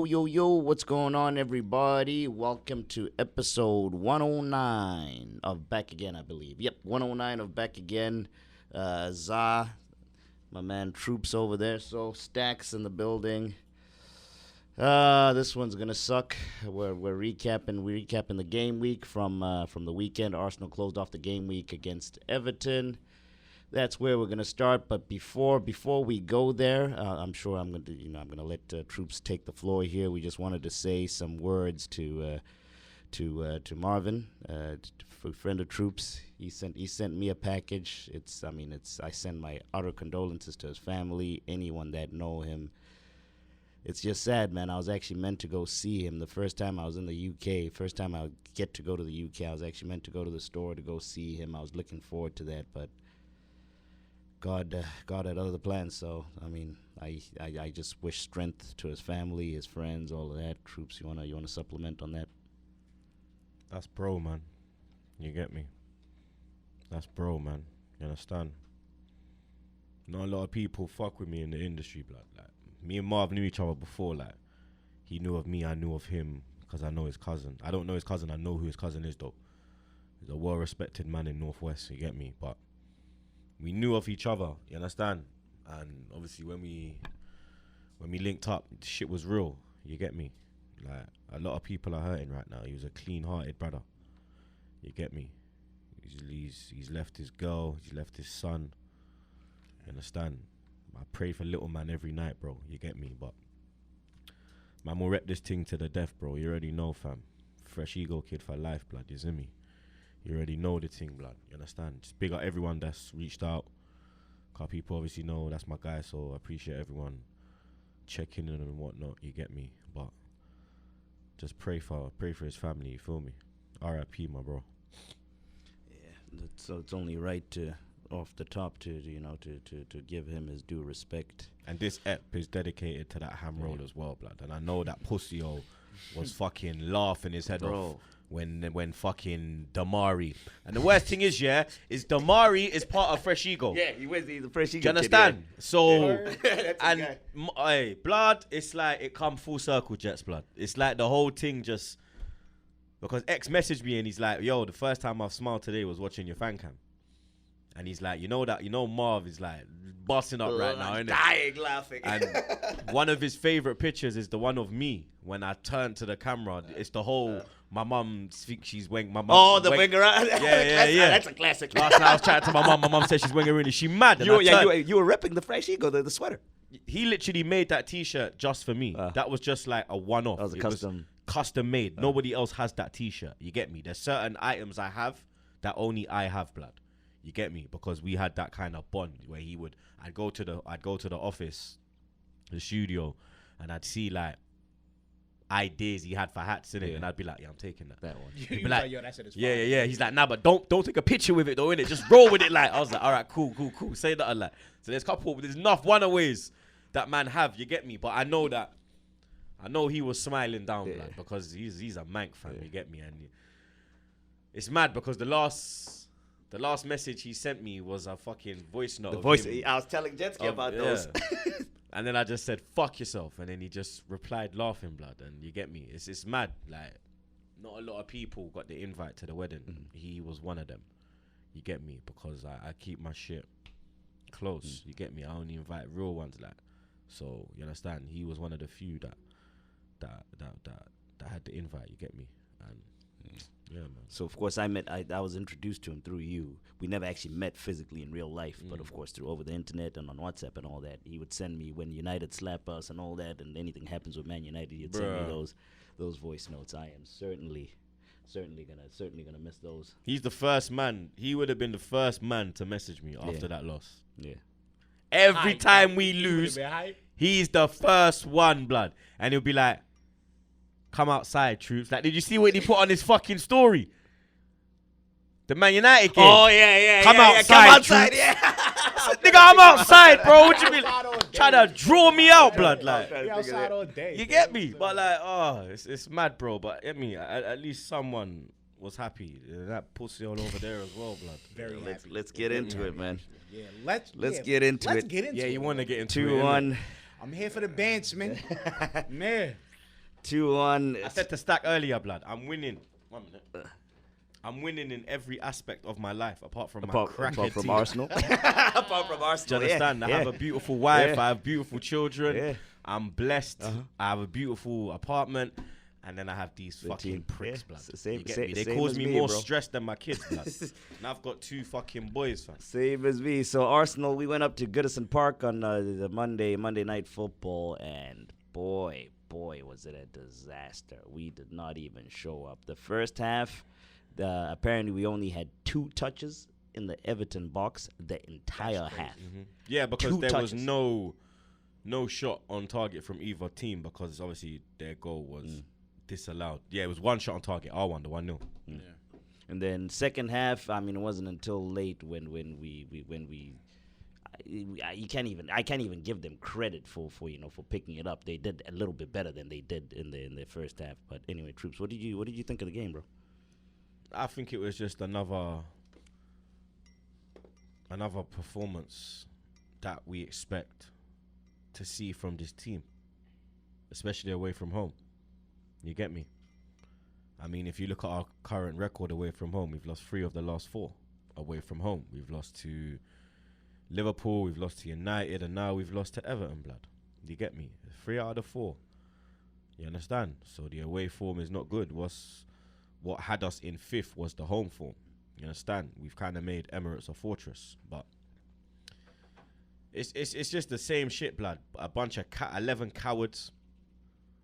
Yo, what's going on, everybody? Welcome to episode 109 of Back Again, I believe. Yep, 109 of Back Again. Za, my man Troopz over there, so Stackz in the building. This one's gonna suck. We're recapping the game week from the weekend. Arsenal closed off the game week against Everton. That's where we're gonna start. But before we go there, I'm sure I'm gonna let Troopz take the floor here. We just wanted to say some words to Marvin, friend of Troopz. He sent me a package. I send my utter condolences to his family, anyone that know him. It's just sad, man. I was actually meant to go see him the first time I was in the UK. First time I get to go to the UK, I was actually meant to go to the store to go see him. I was looking forward to that, but God had other plans. So I just wish strength to his family, his friends, all of that. Troopz, you wanna supplement on that? That's bro, man. You get me? That's bro, man. You understand? Not a lot of people fuck with me in the industry, blood. Like, me and Marv knew each other before. Like, he knew of me, I knew of him, because I know his cousin. I don't know his cousin, I know who his cousin is, though. He's a well-respected man in Northwest, you get me? But we knew of each other, you understand? And obviously when we linked up, shit was real, you get me? Like, a lot of people are hurting right now. He was a clean-hearted brother, you get me? He's left his girl, he's left his son, you understand? I pray for little man every night, bro, you get me? But man will rep this thing to the death, bro. You already know, fam. Fresh ego kid for life, blood, you see me? You already know the thing, blood, you understand? Just big up everyone that's reached out. Cause people obviously know that's my guy, so I appreciate everyone checking in and whatnot, you get me? But just pray for his family, you feel me? R.I.P. my bro. Yeah, so it's only right to, off the top, to give him his due respect. And this ep is dedicated to that ham roll as well, blood. And I know that pussy was fucking laughing his head off when fucking Damari. And the worst thing is, is Damari is part of Fresh Ego. Yeah, he's a Fresh Ego. Do you understand? Kid, So, and blood, it's like it come full circle, Jets, blood. It's like the whole thing just, because X messaged me and he's like, yo, the first time I've smiled today was watching your fan cam. And he's like, Marv is like busting up right now, innit? Dying laughing. And one of his favorite pictures is the one of me when I turn to the camera. It's the whole, my mum thinks she's wing. My mum. Oh, the winger. Yeah. That's a classic. Last night I was chatting to my mum. My mum said she's winging in. Is she mad? And you were repping the Fresh Ego, the sweater. He literally made that T-shirt just for me. That was just like a one-off. That was custom made. Nobody else has that T-shirt. You get me? There's certain items I have that only I have, blood. You get me? Because we had that kind of bond where I'd go to the office, the studio, and I'd see like ideas he had for hats in it, and I'd be like, yeah, I'm taking that. That one. He'd be like, yeah. He's like, nah, but don't take a picture with it though, innit? Just roll with it. Like, I was like, all right, cool. Say that a lot. So there's enough one-aways that man have. You get me? But I know he was smiling down, like, because he's a mank fan. You get me? And it's mad because the last message he sent me was a fucking voice note. I was telling Jetski about those. And then I just said, fuck yourself. And then he just replied laughing, blood. And you get me? It's mad. Like, not a lot of people got the invite to the wedding. He was one of them. You get me? Because I keep my shit close. You get me? I only invite real ones, like. So, you understand? He was one of the few that had the invite. You get me? And yeah, man. So of course I was introduced to him through you. We never actually met physically in real life, but of course through over the internet and on WhatsApp and all that. He would send me when United slap us and all that, and anything happens with Man United, he'd send me those voice notes. I am certainly gonna miss those. He's the first man. He would have been the first man to message me after that loss. Yeah. Every time we lose, he's the first one, blood, and he'll be like, come outside, Troopz. Like, did you see what he put on his fucking story? The Man United game. Oh, yeah. Come outside, yeah. Nigga, I'm outside, bro. What you mean? Trying to draw me out, blood. Like, outside all day. You get me? But like, it's mad, bro. But I mean, at least someone was happy. That pussy all over there as well, blood. Very happy. Let's get into it, man. Yeah, let's get into it. Let's get into it. Yeah, you want to get into 2-1. I'm here for the bench, man. Man. 2-1. I said to Stack earlier, blood, I'm winning. 1 minute. I'm winning in every aspect of my life, apart from my crackhead apart from team. Arsenal. Apart from Arsenal, Do you understand? I have a beautiful wife. Yeah. I have beautiful children. Yeah. I'm blessed. I have a beautiful apartment. And then I have these fucking pricks, blood. Same, You get same, me? They same cause as me me, more bro. stress than my kids, blood. And I've got 2 fucking boys, fam. Same as me. So Arsenal, we went up to Goodison Park on the Monday Night Football, and boy, was it a disaster. We did not even show up. The first half, apparently we only had 2 touches in the Everton box the entire half. Yeah, because 2 there touches. was no shot on target from either team, because obviously their goal was disallowed. Yeah, it was 1 shot on target. I won the 1-0. Yeah. And then second half, I mean, it wasn't until late when we I can't even give them credit for picking it up. They did a little bit better than they did in the first half. But anyway, Troopz, what did you think of the game, bro? I think it was just another performance that we expect to see from this team, especially away from home. You get me? I mean, if you look at our current record away from home, we've lost 3 of the last 4 away from home. We've lost to Liverpool, we've lost to United, and now we've lost to Everton, blood. You get me? 3 out of the 4. You understand? So the away form is not good. What had us in 5th was the home form. You understand? We've kind of made Emirates a fortress, but it's just the same shit, blood. A bunch of 11 cowards.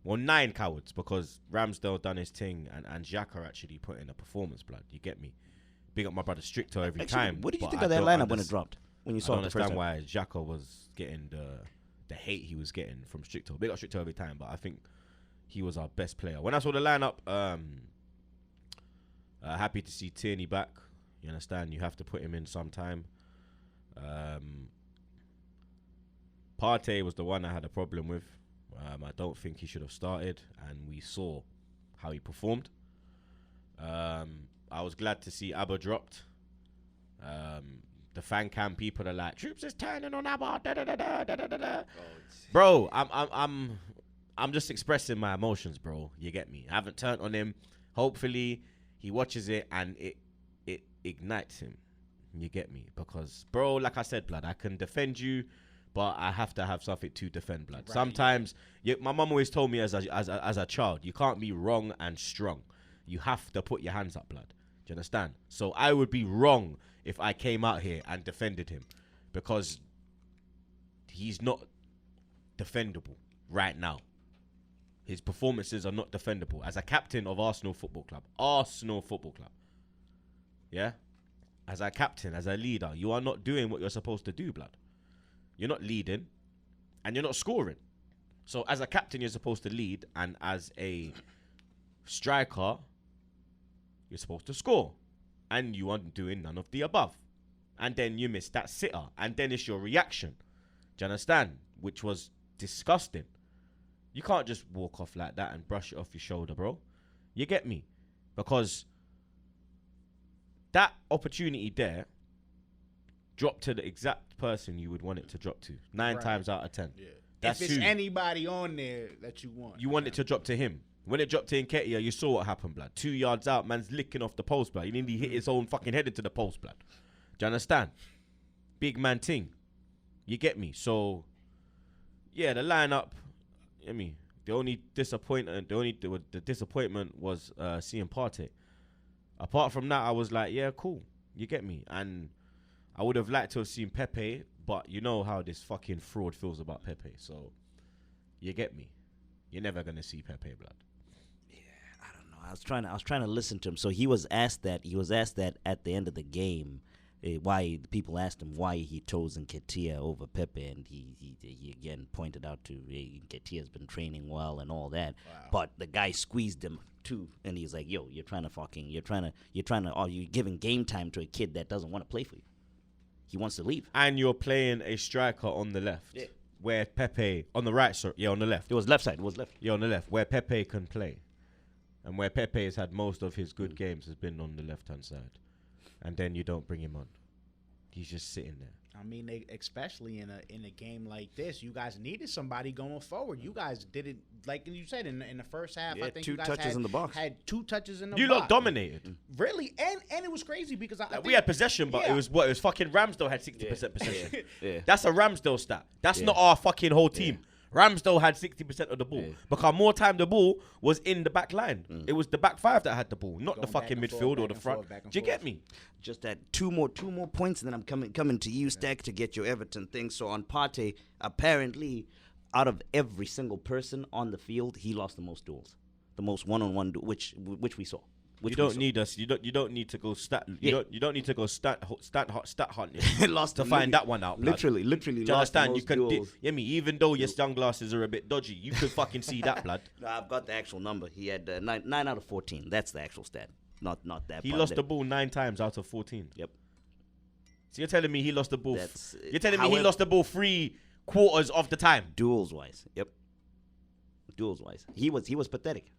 Well, 9 cowards, because Ramsdale done his thing and Xhaka actually put in a performance, blood. You get me? Big up my brother Stricto every time. What did you think of that lineup when it dropped? When you saw it the first time? I don't understand why Xhaka was getting the hate he was getting from Stricto. Big up Stricto every time, but I think he was our best player. When I saw the lineup, happy to see Tierney back. You understand? You have to put him in sometime. Partey was the one I had a problem with. I don't think he should have started, and we saw how he performed. I was glad to see Abba dropped. The fan cam people are like, Troopz is turning on Abba. Da, da, da, da, da, da, da. Bro, I'm just expressing my emotions, bro. You get me? I haven't turned on him. Hopefully, he watches it and it ignites him. You get me? Because, bro, like I said, blood, I can defend you, but I have to have something to defend, blood. Right. Sometimes, my mum always told me as a child, you can't be wrong and strong. You have to put your hands up, blood. Do you understand? So I would be wrong if I came out here and defended him, because he's not defendable right now. His performances are not defendable. As a captain of Arsenal Football Club. Yeah? As a captain, as a leader, you are not doing what you're supposed to do, blood. You're not leading, and you're not scoring. So as a captain, you're supposed to lead, and as a striker, you're supposed to score. And you aren't doing none of the above. And then you miss that sitter, and then it's your reaction. Do you understand? Which was disgusting. You can't just walk off like that and brush it off your shoulder, bro. You get me? Because that opportunity there dropped to the exact person you would want it to drop to. 9 times out of 10. Yeah. That's if it's who anybody on there that you want. You want it to drop to him. When it dropped to Nketiah, you saw what happened, blood. 2 yards out, man's licking off the post, blood. He nearly hit his own fucking head into the post, blood. Do you understand? Big man ting. You get me? So, yeah, the lineup, I mean, the disappointment was seeing Partey. Apart from that, I was like, yeah, cool. You get me? And I would have liked to have seen Pepe, but you know how this fucking fraud feels about Pepe. So, you get me? You're never gonna see Pepe, blood. Yeah, I don't know. I was trying to listen to him. So he was asked that at the end of the game. Why people asked him why he chose Nketiah over Pepe, and he again pointed out to Nketiah's been training well and all that, but the guy squeezed him too, and he's like, "Yo, you're giving game time to a kid that doesn't want to play for you. He wants to leave, and you're playing a striker on the left, where Pepe on the right, sorry, on the left. It was left side. It was left. Yeah, on the left, where Pepe can play, and where Pepe has had most of his good games has been on the left hand side. And then you don't bring him on. He's just sitting there. I mean, especially in a game like this, you guys needed somebody going forward. You guys didn't, like you said, in the first half. Yeah, I think two you guys touches in the box. had 2 touches in the You box. lot dominated. Really, and it was crazy because I think We had possession, but Yeah. it was fucking Ramsdale had 60% possession. Yeah. That's a Ramsdale stat. That's Yeah. not our fucking whole team. Ramsdale had 60% of the ball because more time the ball was in the back line. It was the back 5 that had the ball, not the Going back fucking and forth, midfield or back the and front. forth, back and Do you get forth. me? Just that two more points, and then I'm coming to you, Stack, to get your Everton thing. So on Partey, apparently, out of every single person on the field, he lost the most duels, the most one-on-one, which we saw. You don't need us. You don't need to go stat. You don't need to go stat hunting Lost to the find li- that one out. blood. Literally, Do you lost the understand? You most could, duels. even though your sunglasses are a bit dodgy, you could fucking see that, blood. No, I've got the actual number. He had 9 out of 14. That's the actual stat. Not that. He part lost there. the ball 9 times out of 14. Yep. So you're telling me he lost the ball? That's- You're telling me he however- lost the ball 3/4 of the time? Duels wise. Yep. Duels wise. He was pathetic.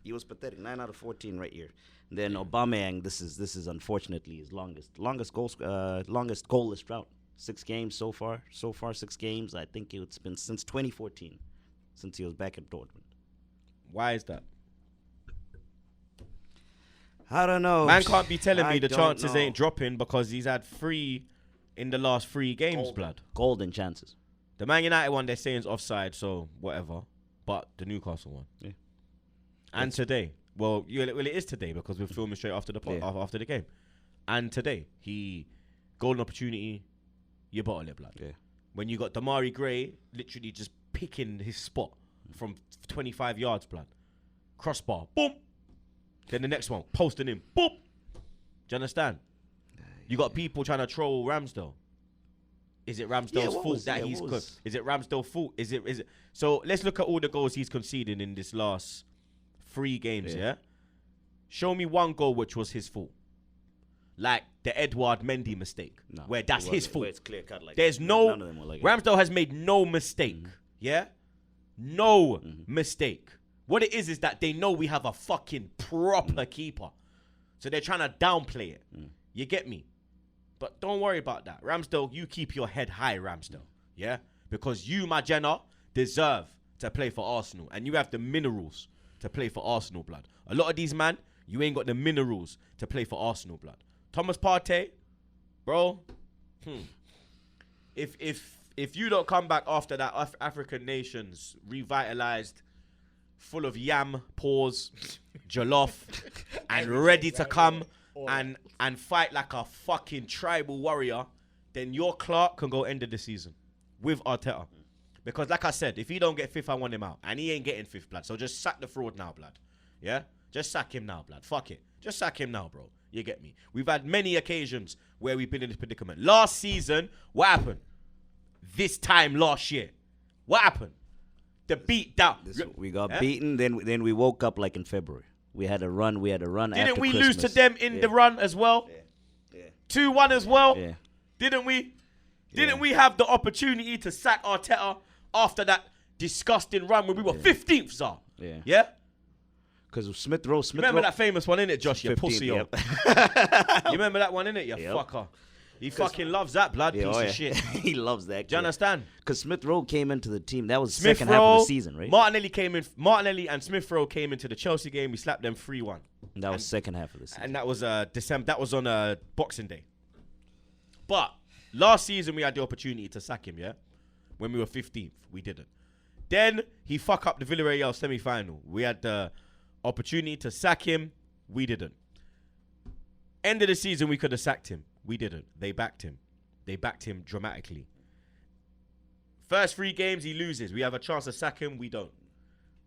He was pathetic. 9 out of 14 right here. Then Aubameyang, this is unfortunately his longest goalless drought. 6 games so far. So far 6 games. I think it's been since 2014 since he was back in Dortmund. Why is that? I don't know. Man can't be telling me I the don't chances know. ain't dropping because he's had 3 in the last 3 games, blood. Golden chances. The Man United one they're saying is offside, so whatever. But the Newcastle one. Yeah. And today. Well, it is today because we're filming straight after the Yeah. after the game. And today, he golden opportunity, you bottle it, blood. Yeah. When you got Damari Gray literally just picking his spot from 25 yards, blood. Crossbar, boom. Then the next one, posting him, boom. Do you understand? You got people trying to troll Ramsdale. Is it Ramsdale's fault that he's good? Is it Ramsdale's fault? Is it? So let's look at all the goals he's conceded in this last 3 games, yeah? Show me one goal which was his fault. Like the Edouard Mendy mistake, where that's his fault. Where it's clear cut like There's that. no... None of them were like Ramsdale has made no mistake, yeah? No mistake. What it is that they know we have a fucking proper keeper. So they're trying to downplay it. You get me? But don't worry about that. Ramsdale, you keep your head high, Ramsdale. Yeah? Because you, my Jenna, deserve to play for Arsenal. And you have the minerals to play for Arsenal, blood. A lot of these man, you ain't got the minerals to play for Arsenal, blood. Thomas Partey, bro, if you don't come back after that African nations revitalized, full of yam, paws, jollof, and ready to come and fight like a fucking tribal warrior, then your Clark can go end of the season with Arteta. Because like I said, if he don't get 5th, I want him out. And he ain't getting 5th, blood. So just sack the fraud now, blood. Yeah? Just sack him now, blood. Fuck it. Just sack him now, bro. You get me? We've had many occasions where we've been in this predicament. Last season, what happened? This time last year. What happened? The beat down. We got beaten, then we woke up like in February. We had a run. Didn't after we Christmas. lose to them in the run as well? Yeah. 2-1 as well? Yeah. Didn't we? Didn't we have the opportunity to sack Arteta after that disgusting run when we were 15th, Zah? Yeah. Yeah? Because Smith Rowe. Remember that famous one, innit, Josh? You 15, pussy, yo. yep. You remember that one, innit? You Yep. fucker. He fucking loves that blood piece of shit. He loves that. Do you understand? Because Smith Rowe came into the team. That was Smith second half of the season, right? Martinelli and Smith Rowe came into the Chelsea game. We slapped them 3-1. That was second half of the season. And that was December. That was on Boxing Day. But last season we had the opportunity to sack him, yeah? When we were 15th. We didn't. Then he fuck up the Villarreal semi-final. We had the opportunity to sack him. We didn't. End of the season, we could have sacked him. We didn't. They backed him. They backed him dramatically. First 3 games, he loses. We have a chance to sack him. We don't.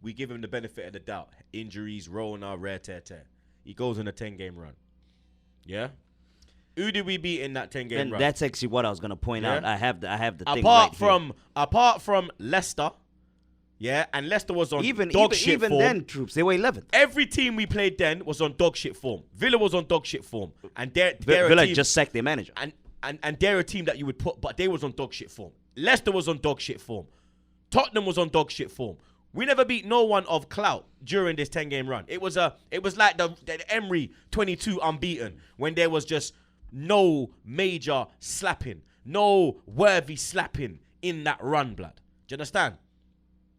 We give him the benefit of the doubt. Injuries, Rona, rare tear. He goes on a 10-game run. Yeah? Who did we beat in that 10-game run? That's actually what I was going to point out. I have the thing apart right from Leicester, yeah, and Leicester was on even shit form. then, Troopz, they were 11th. Every team we played then was on dog shit form. Villa was on dog shit form, and they're Villa a team, just sacked their manager. and they're a team that you would put, but they was on dog shit form. Leicester was on dog shit form. Tottenham was on dog shit form. We never beat no one of clout during this 10-game run. It was like the Emery 22 unbeaten when there was just no major slapping, no worthy slapping in that run, blood. Do you understand?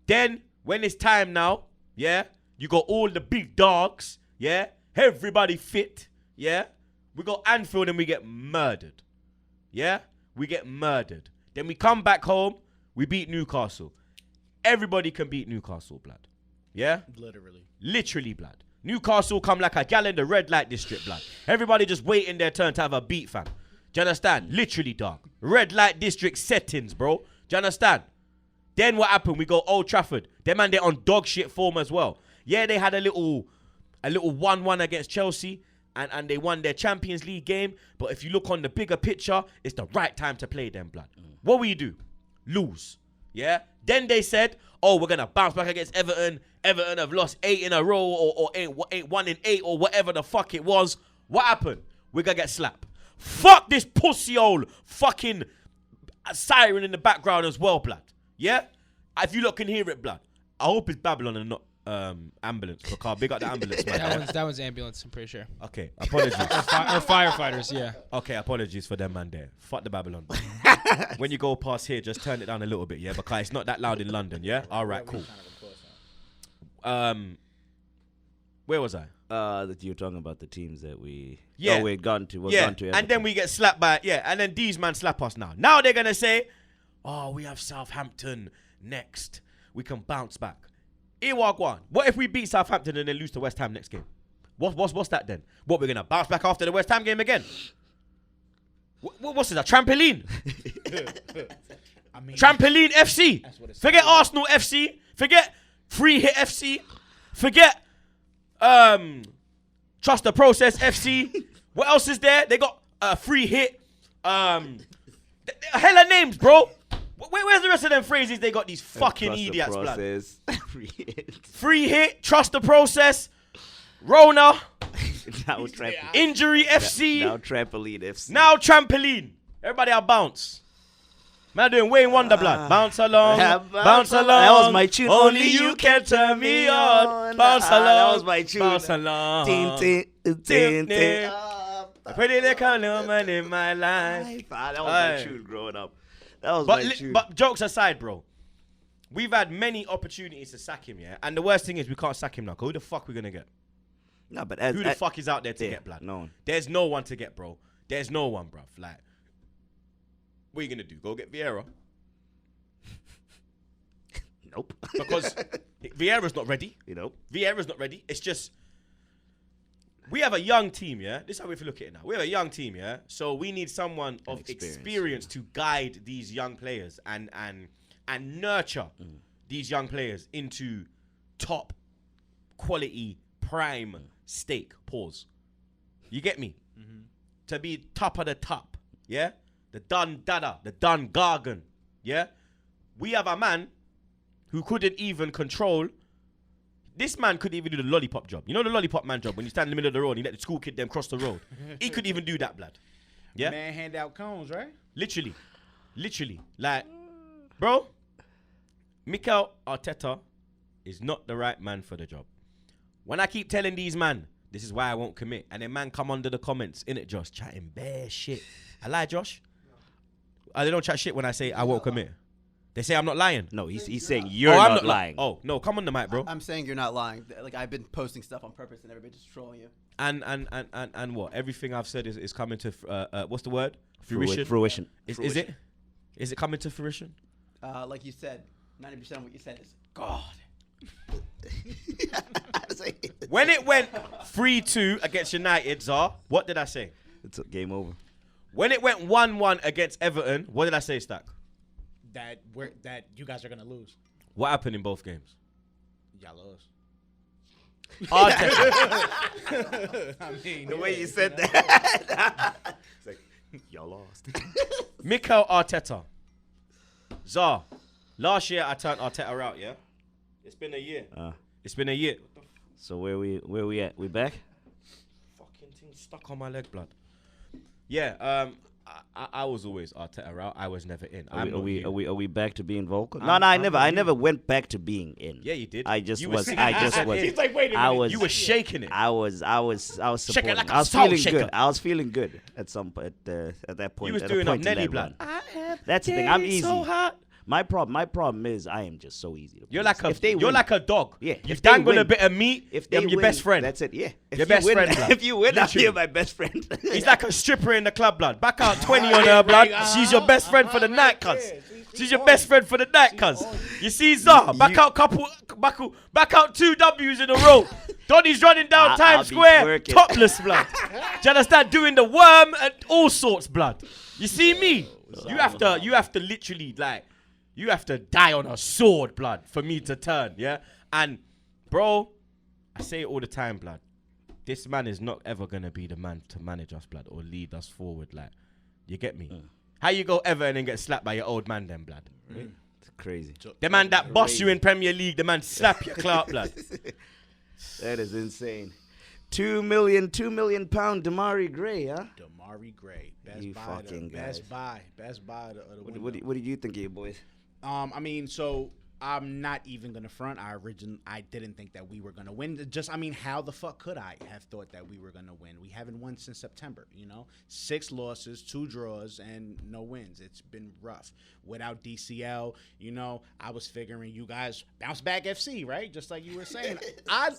Then, when it's time now, yeah, you got all the big dogs, yeah, everybody fit, yeah. We go Anfield and we get murdered, yeah. We get murdered. Then we come back home, we beat Newcastle. Everybody can beat Newcastle, blood. Yeah? Literally, blood. Newcastle come like a gal in the red light district, blood. Everybody just waiting their turn to have a beat, fam. Do you understand? Literally, dog. Red light district settings, bro. Do you understand? Then what happened? We go Old Trafford. Them man, they're on dog shit form as well. Yeah, they had a little 1-1 against Chelsea. And they won their Champions League game. But if you look on the bigger picture, it's the right time to play them, blood. What will you do? Lose. Yeah? Then they said, oh, we're going to bounce back against Everton. Everton have lost 8 in a row or 1 in 8 or whatever the fuck it was. What happened? We're going to get slapped. Fuck this pussy hole fucking siren in the background as well, blood. Yeah? If you lot can hear it, blood. I hope it's Babylon and not ambulance. Because big up the ambulance, man. That one's ambulance, I'm pretty sure. Okay, apologies. Or firefighters, yeah. Okay, apologies for them, man, there. Fuck the Babylon. When you go past here, just turn it down a little bit, yeah? Because it's not that loud in London, yeah? All right, cool. Where was I? That you're talking about the teams that we... Yeah. Oh, we've gone to. Yeah, gone to and then we get slapped by... Yeah, and then these man slap us now. Now they're going to say, oh, we have Southampton next. We can bounce back. Iwagwan. What if we beat Southampton and then lose to West Ham next game? What's that then? What, we're going to bounce back after the West Ham game again? What's this, a trampoline? I mean, Trampoline FC. Forget Arsenal FC. Forget Free Hit FC. Forget Trust the Process FC. What else is there? They got Free Hit. Hella names, bro. Where's the rest of them phrases? They got these fucking idiots, blood. Free Hit, Trust the Process, Rona, now Injury FC. Now Trampoline FC. Now Trampoline. Everybody out bounce. Man doing Wayne Wonder, blood. Bounce along, bounce along. That was my tune. Only you can turn me on. Bounce along. That was my tune. Bounce along. Pretty little woman in my life. That was my tune growing up. That was my tune. But jokes aside, bro. We've had many opportunities to sack him, yeah? And the worst thing is we can't sack him now. Who the fuck we going to get? No, but who the fuck is out there to get, blood? No one. There's no one to get, bro. There's no one, bruv. Like, what are you going to do? Go get Vieira? Nope. Because Vieira's not ready. You know? Vieira's not ready. It's just, we have a young team, yeah? This is how we have to look at it now. We have a young team, yeah? So we need someone of experience to guide these young players and nurture these young players into top quality prime steak. Pause. You get me? To be top of the top, yeah? The Dun Dada, the Dun Gargan, yeah? We have a man who couldn't even control. This man couldn't even do the lollipop job. You know the lollipop man job when you stand in the middle of the road and you let the school kid them cross the road? He couldn't even do that, blood. Yeah? Man hand out cones, right? Literally. Like, bro, Mikel Arteta is not the right man for the job. When I keep telling these man, this is why I won't commit, and then man come under the comments, innit, Josh, chatting bare shit. I lie, Josh? They don't chat shit when I say I won't commit. They say I'm not lying. No, he's saying you're not lying. Oh, no, come on the mic, bro. I'm saying you're not lying. Like, I've been posting stuff on purpose and everybody's just trolling you. And what? Everything I've said is coming to, what's the word? Fruition. Is it? Is it coming to fruition? Like you said, 90% of what you said is God. When it went 3-2 against United, Zah, what did I say? It's a game over. When it went 1-1 against Everton, what did I say, Stack? That you guys are gonna lose. What happened in both games? Y'all lost. Arteta. I mean, the way you said that. It's like, y'all lost. Mikel Arteta. Zah, last year I turned Arteta out, yeah? It's been a year. It's been a year. So where we at? We back? Fucking thing stuck on my leg, blood. Yeah, I was always Arteta out. I was never in. Are I'm we, not are we you. are we back to being vocal? No, I'm I not never you. went back to being in. Yeah, you did. I just You were was. singing I just it. was. He's like, wait a I minute. was. You were shaking it. I was supporting. like a I was salt feeling shaker. good. I was feeling good at some at that point. You was at doing a up point in Nelly that blood. run. That's the thing. I'm easy. So hot. My problem is I am just so easy to You're please. like a win, like a dog. Yeah, You if they dangle a win- bit of meat. if they I'm your win, best friend. That's it. Yeah, if Your you best win, friend, blood. if you win, I'm Literally. your my best friend. He's like a stripper in the club, blood. Back out 20 on her, blood. She's your best friend for the night, cuz. She's your best friend for the night, cuz. You see, Zah, back out 2 W's in a row. Donny's running down I'll Times be Square, twerking. topless, blood. Do you understand? Doing the worm and all sorts, blood. You see me? You have to literally, like, you have to die on a sword, blood, for me to turn, yeah? And, bro, I say it all the time, blood. This man is not ever going to be the man to manage us, blood, or lead us forward, like, you get me? How you go Everton and get slapped by your old man then, blood? It's crazy. The man that boss you in Premier League, the man slap your clout, blood. That is insane. £2 million pound Damari Gray, huh? Damari Gray, best You buy, fucking guys. best buy of the window. What do you think of your boys? I mean, so I'm not even gonna front. I didn't think that we were gonna win. Just, I mean, how the fuck could I have thought that we were gonna win? We haven't won since September. 6 losses, 2 draws, and no wins. It's been rough. Without DCL, I was figuring you guys bounce back FC, right? Just like you were saying. I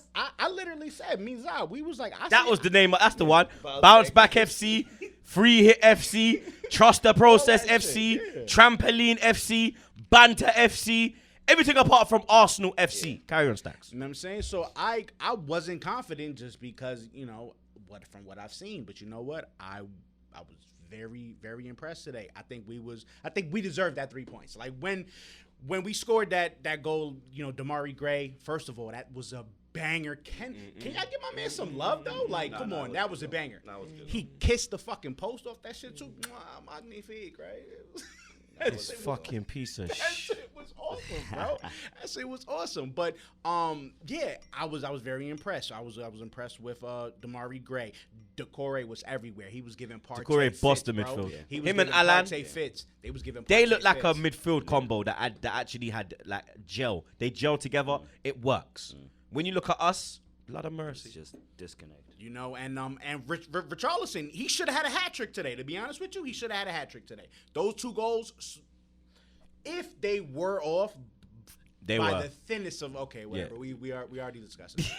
literally said, me and Zah, we was like, That's the one. Bounce Back FC, Free Hit FC, Trust the Process that FC, shit, yeah. Trampoline FC, Banter FC, everything apart from Arsenal FC. Carry on, Stackz. You know what I'm saying? So I wasn't confident just because, from what I've seen. But you know what? I was very, very impressed today. I think we deserved that 3 points. Like when we scored that goal, Damari Gray, first of all, that was a banger. Can y'all give my man some love though? Like, come on, that was a banger. He kissed the fucking post off that shit too. Mwah, magnifique, right? This fucking piece of That shit. shit was awesome, bro. That shit was awesome. But yeah, I was very impressed. I was impressed with Damari Gray. Decore was everywhere. He was giving Partey Decore fits, bossed the bro. midfield. He was Him and giving Alan, Partey fits. They was giving. They Partey look like a fits. midfield combo that actually had like gel. They gel together. It works. When you look at us, blood of mercy. It's just disconnect. And Richarlison, he should have had a hat trick today. To be honest with you, he should have had a hat trick today. Those 2 goals, if they were off, They by were. the thinnest of whatever. Yeah. We already discussed it.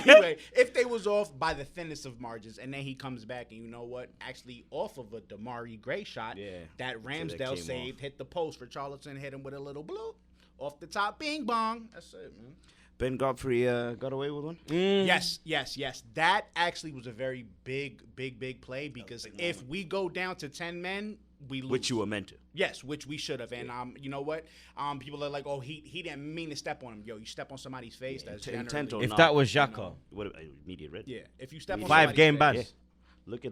Anyway, if they was off by the thinnest of margins, and then he comes back and you know what? Actually off of a Damari Gray shot that Ramsdale came saved, hit the post. Richarlison hit him with a little bloop off the top, bing bong. That's it, man. Ben Godfrey got away with one. Yes. That actually was a very big play because if we go down to 10 men, we lose. Which you were meant to. Yes, which we should have. And you know what? People are like, oh, he didn't mean to step on him. Yo, you step on somebody's face. That's intent generally. or If not, that was Xhaka, What immediate red? Yeah, if you step on 5 somebody's game face- ban. Yeah. Look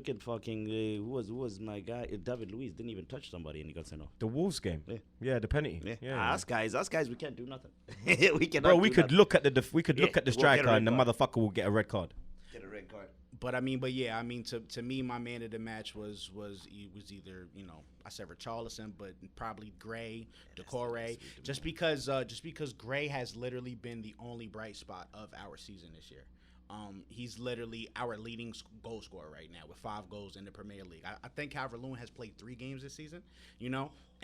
at fucking who was my guy? David Luiz didn't even touch somebody and he got sent off. The Wolves game. Yeah. The penalty. Yeah. Us guys, we can't do nothing. we cannot. Bro, we do could nothing. look at the we'll get a striker red and the card. motherfucker will get a red card. Get a red card. But yeah, to me, my man of the match was either I said Richarlison, but probably Gray, Decore, just because Gray has literally been the only bright spot of our season this year. He's literally our leading goal scorer right now with 5 goals in the Premier League. I think Calvert-Lewin has played 3 games this season,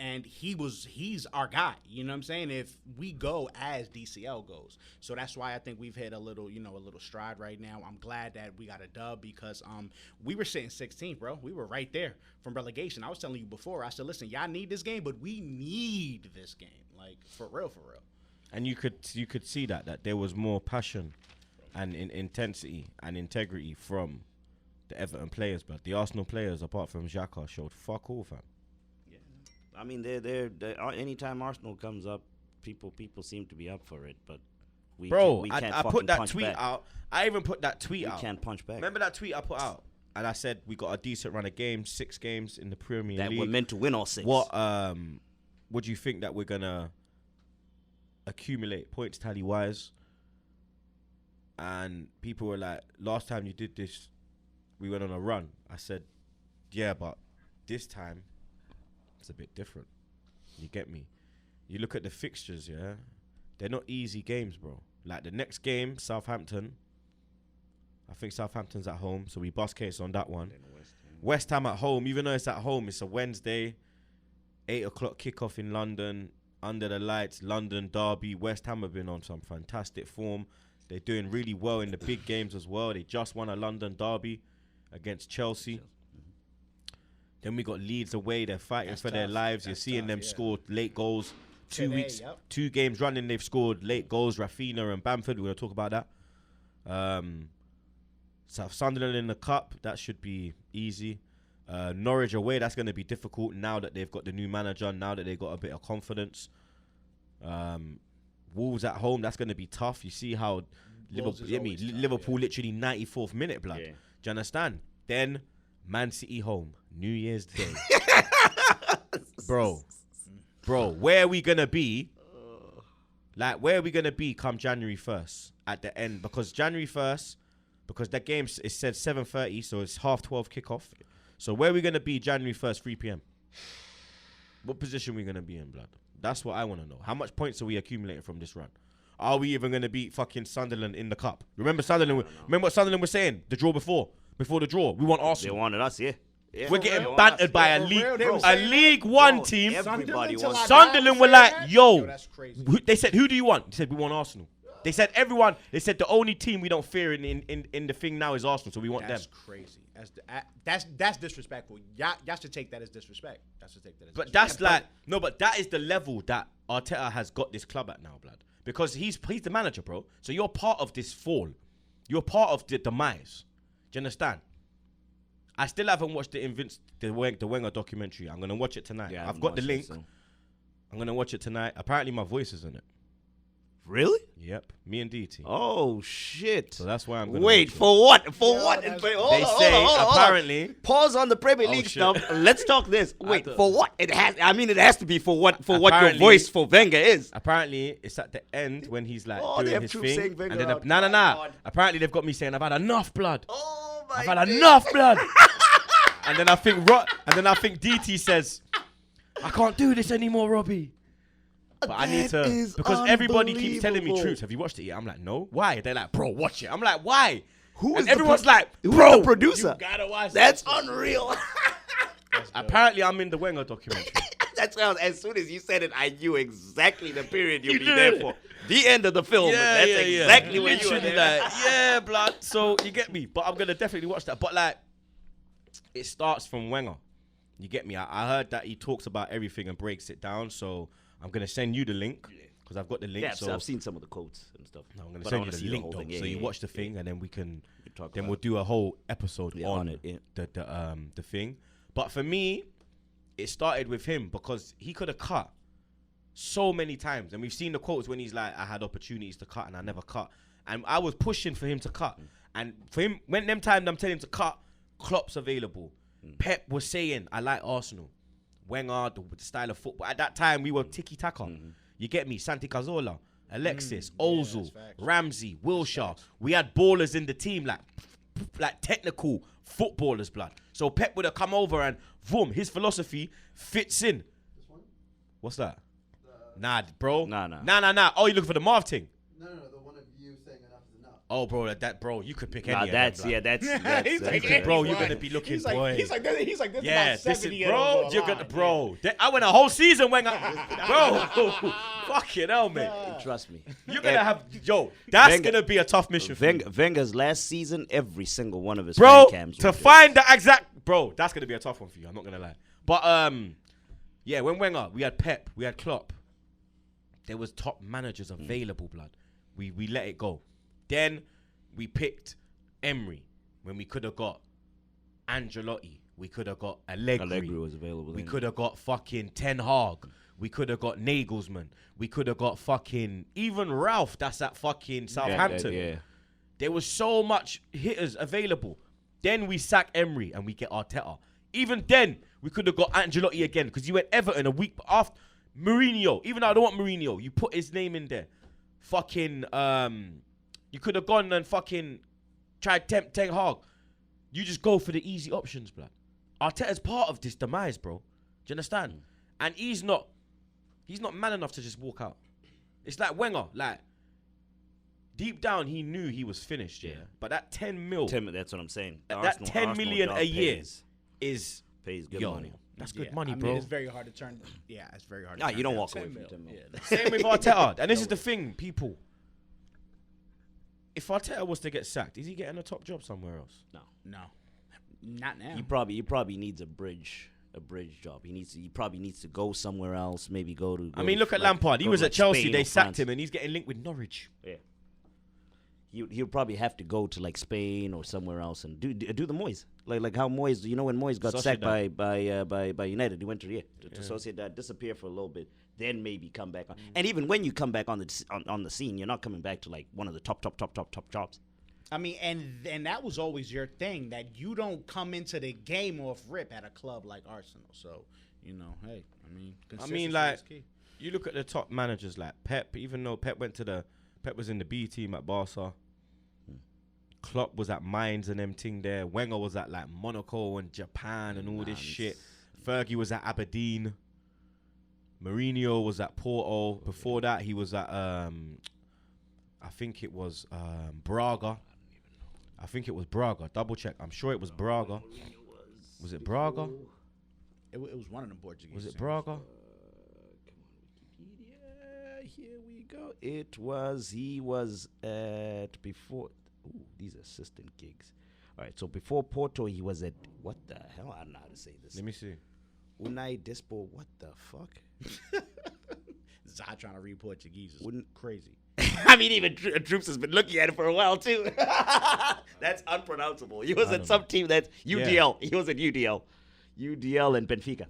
and he's our guy. You know what I'm saying? If we go as DCL goes, so that's why I think we've hit a little stride right now. I'm glad that we got a dub because we were sitting 16th, bro. We were right there from relegation. I was telling you before. I said, listen, y'all need this game, but we need this game, like for real. And you could see that there was more passion and intensity and integrity from the Everton players, but the Arsenal players, apart from Xhaka, showed fuck all, fam. Yeah. I mean, they're anytime Arsenal comes up, people seem to be up for it, but we can't I fucking put that punch tweet back. out. I even put that tweet We out. can't punch back. Remember that tweet I put out? And I said we got a decent run of games, 6 games in the Premier that League. we're meant to win all 6. What do you think that we're gonna accumulate points tally wise? And people were like, last time you did this, we went on a run. I said, yeah, but this time, it's a bit different. You get me? You look at the fixtures, yeah? They're not easy games, bro. Like the next game, Southampton. I think Southampton's at home, so we bust case on that one. West Ham at home, even though it's at home, it's a Wednesday, 8 o'clock kickoff in London, under the lights, London derby. West Ham have been on some fantastic form. They're doing really well in the big games as well. They just won a London derby against Chelsea. Then we got Leeds away. They're fighting for their lives. You're seeing them score late goals. 2 weeks, 2 games running, they've scored late goals. Rafinha and Bamford, we're going to talk about that. Sunderland in the cup, that should be easy. Norwich away, that's going to be difficult now that they've got the new manager, now that they've got a bit of confidence. Wolves at home, that's going to be tough. You see how Liverpool literally 94th minute, blood. Yeah. Do you understand? Then Man City home, New Year's Day. Bro, where are we going to be? Like, where are we going to be come January 1st at the end? Because January 1st, because that game, it said 7:30, so it's 12:30 kickoff. So where are we going to be January 1st, 3 p.m.? What position are we going to be in, blood? That's what I want to know. How much points are we accumulating from this run? Are we even going to beat fucking Sunderland in the cup? Remember Sunderland? Remember what Sunderland was saying? The draw before the draw. We want Arsenal. They wanted us, yeah. We're getting bantered by a League One team. Everybody wants Sunderland were like, yo, that's crazy. they said, who do you want? They said, we want Arsenal. They said everyone. They said the only team we don't fear in the thing now is Arsenal, so we want them. That's crazy. That's disrespectful. Y'all should take that as disrespect. But that's like but that is the level that Arteta has got this club at now, blood. Because he's the manager, bro. So you're part of this fall. You're part of the demise. Do you understand? I still haven't watched the Wenger documentary. I'm gonna watch it tonight. Yeah, I've got the link. I'm gonna watch it tonight. Apparently my voice is in it. Really? Yep, me and DT. Oh shit! So that's why I'm gonna wait for what? For what? Apparently. Pause on the Premier League stuff. Let's talk this. Wait for what? It has to be for what your voice for Wenger is. Apparently, it's at the end when he's like doing his Troopz thing. saying And Wenger then apparently they've got me saying I've had enough blood. Oh my! I've had enough blood. And then I think DT says, I can't do this anymore, Robbie. But I need to, because everybody keeps telling me, Troopz, have you watched it yet? I'm like, no. Why? They're like, bro, watch it. I'm like, why? Everyone's like, bro, the producer? You gotta watch That's that. unreal. Apparently, I'm in the Wenger documentary. That's how, as soon as you said it, I knew exactly the period you'll be there for. The end of the film. That's exactly what you were there. Yeah, blood. So, you get me. But I'm going to definitely watch that. But, like, it starts from Wenger. You get me? I heard that he talks about everything and breaks it down. So, I'm going to send you the link because I've got the link. Yeah, so I've seen some of the quotes and stuff. No, I'm going to send you the link, though. So, you watch the thing and then we'll do a whole episode on it, the thing. But for me, it started with him because he could have cut so many times. And we've seen the quotes when he's like, I had opportunities to cut and I never cut. And I was pushing for him to cut. And for him, when them times I'm telling him to cut, Klopp's available. Pep was saying, I like Arsenal. Wenger, the style of football. At that time, we were tiki-taka. You get me? Santi Cazorla, Alexis, Ozil, Ramsey, Wilshere. We had ballers in the team, like technical footballers, blood. So Pep would have come over and, boom, his philosophy fits in. This one? What's that? Nah, bro. Nah. Oh, you looking for the Marv thing? No, the one of you saying enough is enough. Oh, bro, you could pick Nah, any that's of them, that's He's like, bro, he's you're like- gonna be looking, he's boy. He's like this Yeah, about this 70 is, of bro. those You're are gonna, lying. bro. I went a whole season, Wenger. Bro, fucking hell, man. Trust me. You're gonna have, that's Wenger- gonna be a tough mission for you. Wenger's last season, every single one of his Bro, fan cams to were find the exact, bro, that's gonna be a tough one for you. I'm not gonna lie. But yeah, when Wenger, we had Pep, we had Klopp. There was top managers available, blood. We let it go. Then we picked Emery when we could have got Ancelotti. We could have got Allegri was available. We could have got fucking Ten Hag. We could have got Nagelsmann. We could have got fucking even Ralph. That's at fucking Southampton. Yeah. There was so much hitters available. Then we sack Emery and we get Arteta. Even then, we could have got Ancelotti again because you went Everton a week after Mourinho. Even though I don't want Mourinho, you put his name in there. Fucking, you could have gone and fucking tried Ten Hag. You just go for the easy options, blood. Arteta's part of this demise, bro. Do you understand? And he's not man enough to just walk out. It's like Wenger, like deep down he knew he was finished, yeah. But that 10 mil, That's what I'm saying. that 10 million a year pays good money. That's good money, I bro. mean, it's very hard to turn. Yeah, it's very hard. Nah, to turn you don't down walk 10 away from mil. 10 mil. Yeah, Same with Arteta. And this is the thing, people. If Arteta was to get sacked, is he getting a top job somewhere else? no, not now. He probably needs a bridge job. He probably needs to go somewhere else. Maybe go to. I mean, look at Lampard. He was at Chelsea. They sacked him, and he's getting linked with Norwich. Yeah. He'll probably have to go to like Spain or somewhere else and do the Moyes, like how Moyes. You know when Moyes got sacked by United, he went to Sociedad, disappear for a little bit, then maybe come back on. And even when you come back on the scene, you're not coming back to like one of the top jobs. I mean, and that was always your thing, that you don't come into the game off rip at a club like Arsenal. So, you know, hey, consistency like is key. you look at the top managers like Pep. Even though Pep was in the B team at Barca. Klopp was at Mainz and them thing there. Wenger was at like Monaco and Japan and all this shit. Fergie was at Aberdeen. Mourinho was at Porto. Before that, he was at I think it was Braga. I think it was Braga. Double check. I'm sure it was Braga. Was it Braga? It was one of them Portuguese. Was it Braga? Yeah, here we go. He was at before. Ooh, these assistant gigs. All right, so before Porto, he was at what the hell? I don't know how to say this. Let me see. Unai Dispo. What the fuck? Zah trying to read Portuguese is crazy. I mean, even Troopz has been looking at it for a while too. That's unpronounceable. He was at some team that's UDL. Yeah. He was at UDL and Benfica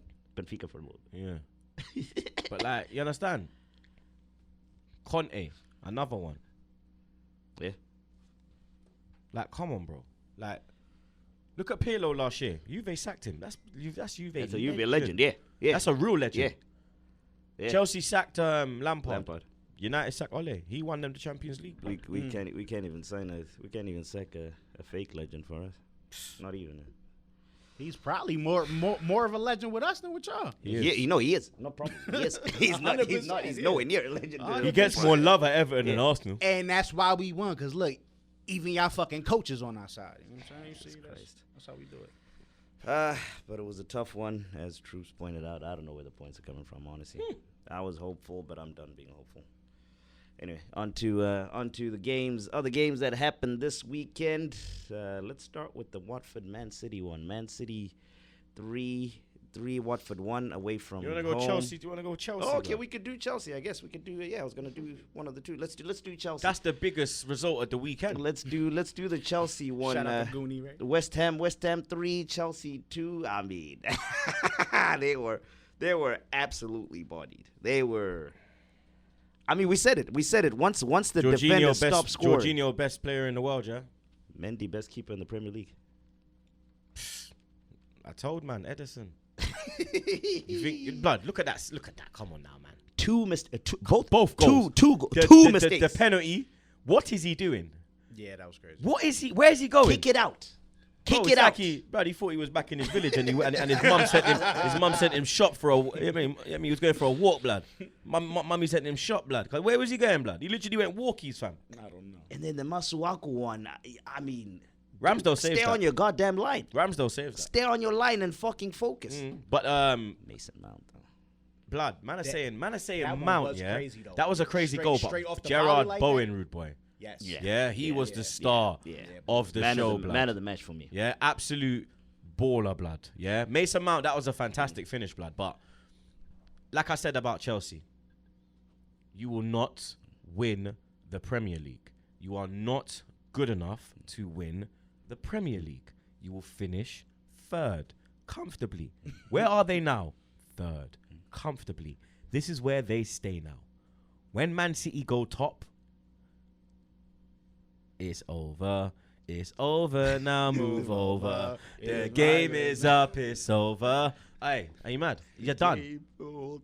for a little bit. Yeah. But like, you understand? Conte, another one. Yeah. Like, come on, bro. Like, look at Pirlo last year. Juve sacked him. That's Juve. That's a Juve legend. Yeah. That's a real legend. Yeah. Chelsea sacked Lampard. United sacked Ole. He won them the Champions League. We can't even sack a fake legend for us. Not even. He's probably more of a legend with us than with y'all. Yeah, you know he is. No problem. He is. He's not. He's nowhere near a legend. He gets more love at Everton than Arsenal. And that's why we won. Cause look, even y'all fucking coaches on our side. You know what I'm saying? That's how we do it. But it was a tough one, as Troopz pointed out. I don't know where the points are coming from, honestly. I was hopeful, but I'm done being hopeful. Anyway, on to the games. Other games that happened this weekend. Let's start with the Watford Man City one. Man City 3, Watford 1 away from You want to go home. Chelsea? Do you want to go Chelsea? Oh, okay, we could do Chelsea. I guess we could do. Yeah, I was gonna do one of the two. Let's do Chelsea. That's the biggest result of the weekend. Let's do the Chelsea one. Shout out to Goonie, right? West Ham 3, Chelsea 2. I mean, they were absolutely bodied. They were. I mean, we said it. Once the defender stopped scoring. Jorginho, best player in the world, yeah. Mendy, best keeper in the Premier League. I told man, Edison. You think blood? Look at that! Come on now, man. Both goals. Two mistakes. The penalty. What is he doing? Yeah, that was crazy. What is he? Where's he going? Kick it out. Bro, he thought he was back in his village, and his mum sent him. His mum sent him shop for a. I mean, he was going for a walk, blood. Mummy sent him shop, blood. Cause where was he going, blood? He literally went walkies, fam. I don't know. And then the Masuaku one. I mean, Ramsdale saved that. Stay on your goddamn line. Ramsdale saved that. Stay on your line and fucking focus. But Mason Mount. Blood, man are saying that Mount, was yeah. crazy, though. That was a crazy goal, straight but off the Gerard volley like Bowen, that? rude boy. Yes. Yeah, he was the star of the show, blood. Man of the match for me. Yeah, absolute baller, blood. Yeah, Mason Mount, that was a fantastic finish, blood. But like I said about Chelsea, you will not win the Premier League. You are not good enough to win the Premier League. You will finish third comfortably. Where are they now? Third comfortably. This is where they stay now. When Man City go top, it's over. It's over now. Move over. The game is up. It's over. Hey, are you mad? You're done.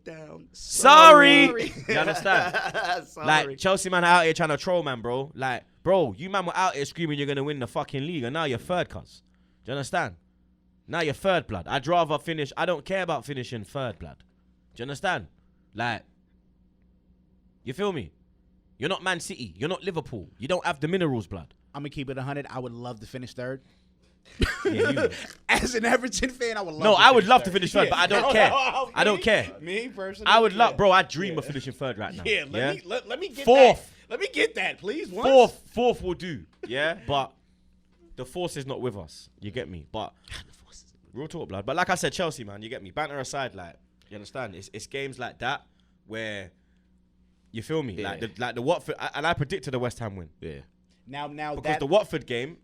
Down. Sorry. You understand? Sorry. Like, Chelsea man are out here trying to troll, man, bro. Like, bro, you man were out here screaming you're going to win the fucking league, and now you're third, cuz. Do you understand? Now you're third, blood. I'd rather finish. I don't care about finishing third, blood. Do you understand? Like, you feel me? You're not Man City. You're not Liverpool. You don't have the minerals, blood. I'm gonna keep it 100. I would love to finish third. Yeah, you. As an Everton fan, I would love. No, to I would finish love third. to finish third, but I don't care. I don't care. Me personally, I would love, bro. I dream of finishing third right now. Yeah, let me get Fourth. that. Let me get that, please. Once. Fourth will do. Yeah, but the force is not with us. You get me? But real talk, blood. But like I said, Chelsea, man, you get me. Banter aside, like, you understand? It's games like that where you feel me, Yeah. like the Watford, and I predicted a West Ham win. Yeah. Now Because that the Watford game,